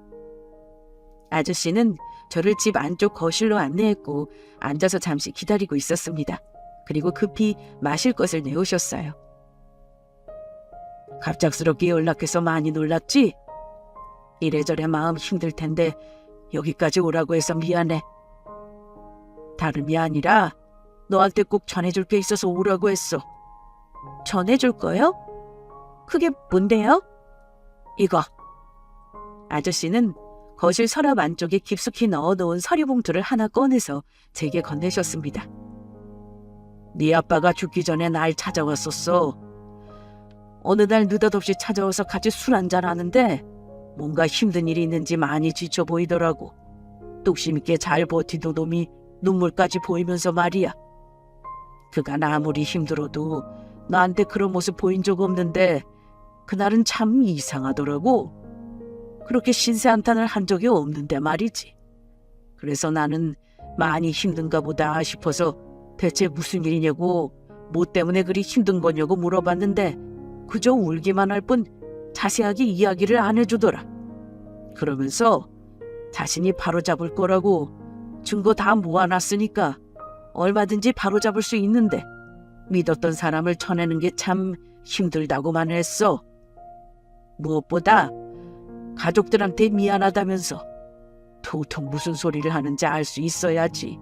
아저씨는 저를 집 안쪽 거실로 안내했고 앉아서 잠시 기다리고 있었습니다. 그리고 급히 마실 것을 내오셨어요. 갑작스럽게 연락해서 많이 놀랐지? 이래저래 마음 힘들 텐데 여기까지 오라고 해서 미안해. 다름이 아니라 너한테 꼭 전해줄 게 있어서 오라고 했어. 전해줄 거요? 그게 뭔데요? 이거. 아저씨는 거실 서랍 안쪽에 깊숙이 넣어놓은 서류봉투를 하나 꺼내서 제게 건네셨습니다. 네 아빠가 죽기 전에 날 찾아왔었어. 어느 날 느닷없이 찾아와서 같이 술 한잔 하는데 뭔가 힘든 일이 있는지 많이 지쳐 보이더라고. 뚝심 있게 잘 버티던 놈이 눈물까지 보이면서 말이야. 그간 아무리 힘들어도 나한테 그런 모습 보인 적 없는데 그날은 참 이상하더라고. 그렇게 신세한탄을 한 적이 없는데 말이지. 그래서 나는 많이 힘든가 보다 싶어서 대체 무슨 일이냐고, 뭐 때문에 그리 힘든 거냐고 물어봤는데 그저 울기만 할 뿐 자세하게 이야기를 안 해주더라. 그러면서 자신이 바로잡을 거라고 증거 다 모아놨으니까 얼마든지 바로잡을 수 있는데 믿었던 사람을 쳐내는 게 참 힘들다고만 했어. 무엇보다 가족들한테 미안하다면서 도통 무슨 소리를 하는지 알 수 있어야지.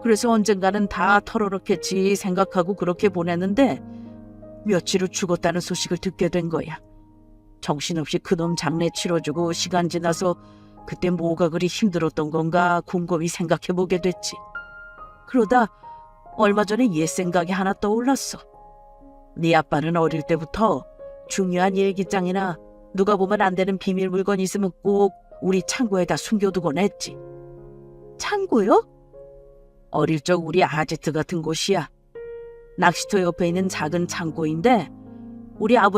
그래서 언젠가는 다 털어놓겠지 생각하고 그렇게 보냈는데 며칠 후 죽었다는 소식을 듣게 된 거야. 정신없이 그놈 장례 치러주고 시간 지나서 그때 뭐가 그리 힘들었던 건가 곰곰이 생각해보게 됐지. 그러다 얼마 전에 옛 생각이 하나 떠올랐어. 네 아빠는 어릴 때부터 중요한 일기장이나 누가 보면 안 되는 비밀 물건 있으면 꼭 우리 창고에다 숨겨두곤 했지. 창고요? 어릴 적 우리 아지트 같은 곳이야. 낚시터 옆에 있는 작은 창고인데 우리 아버지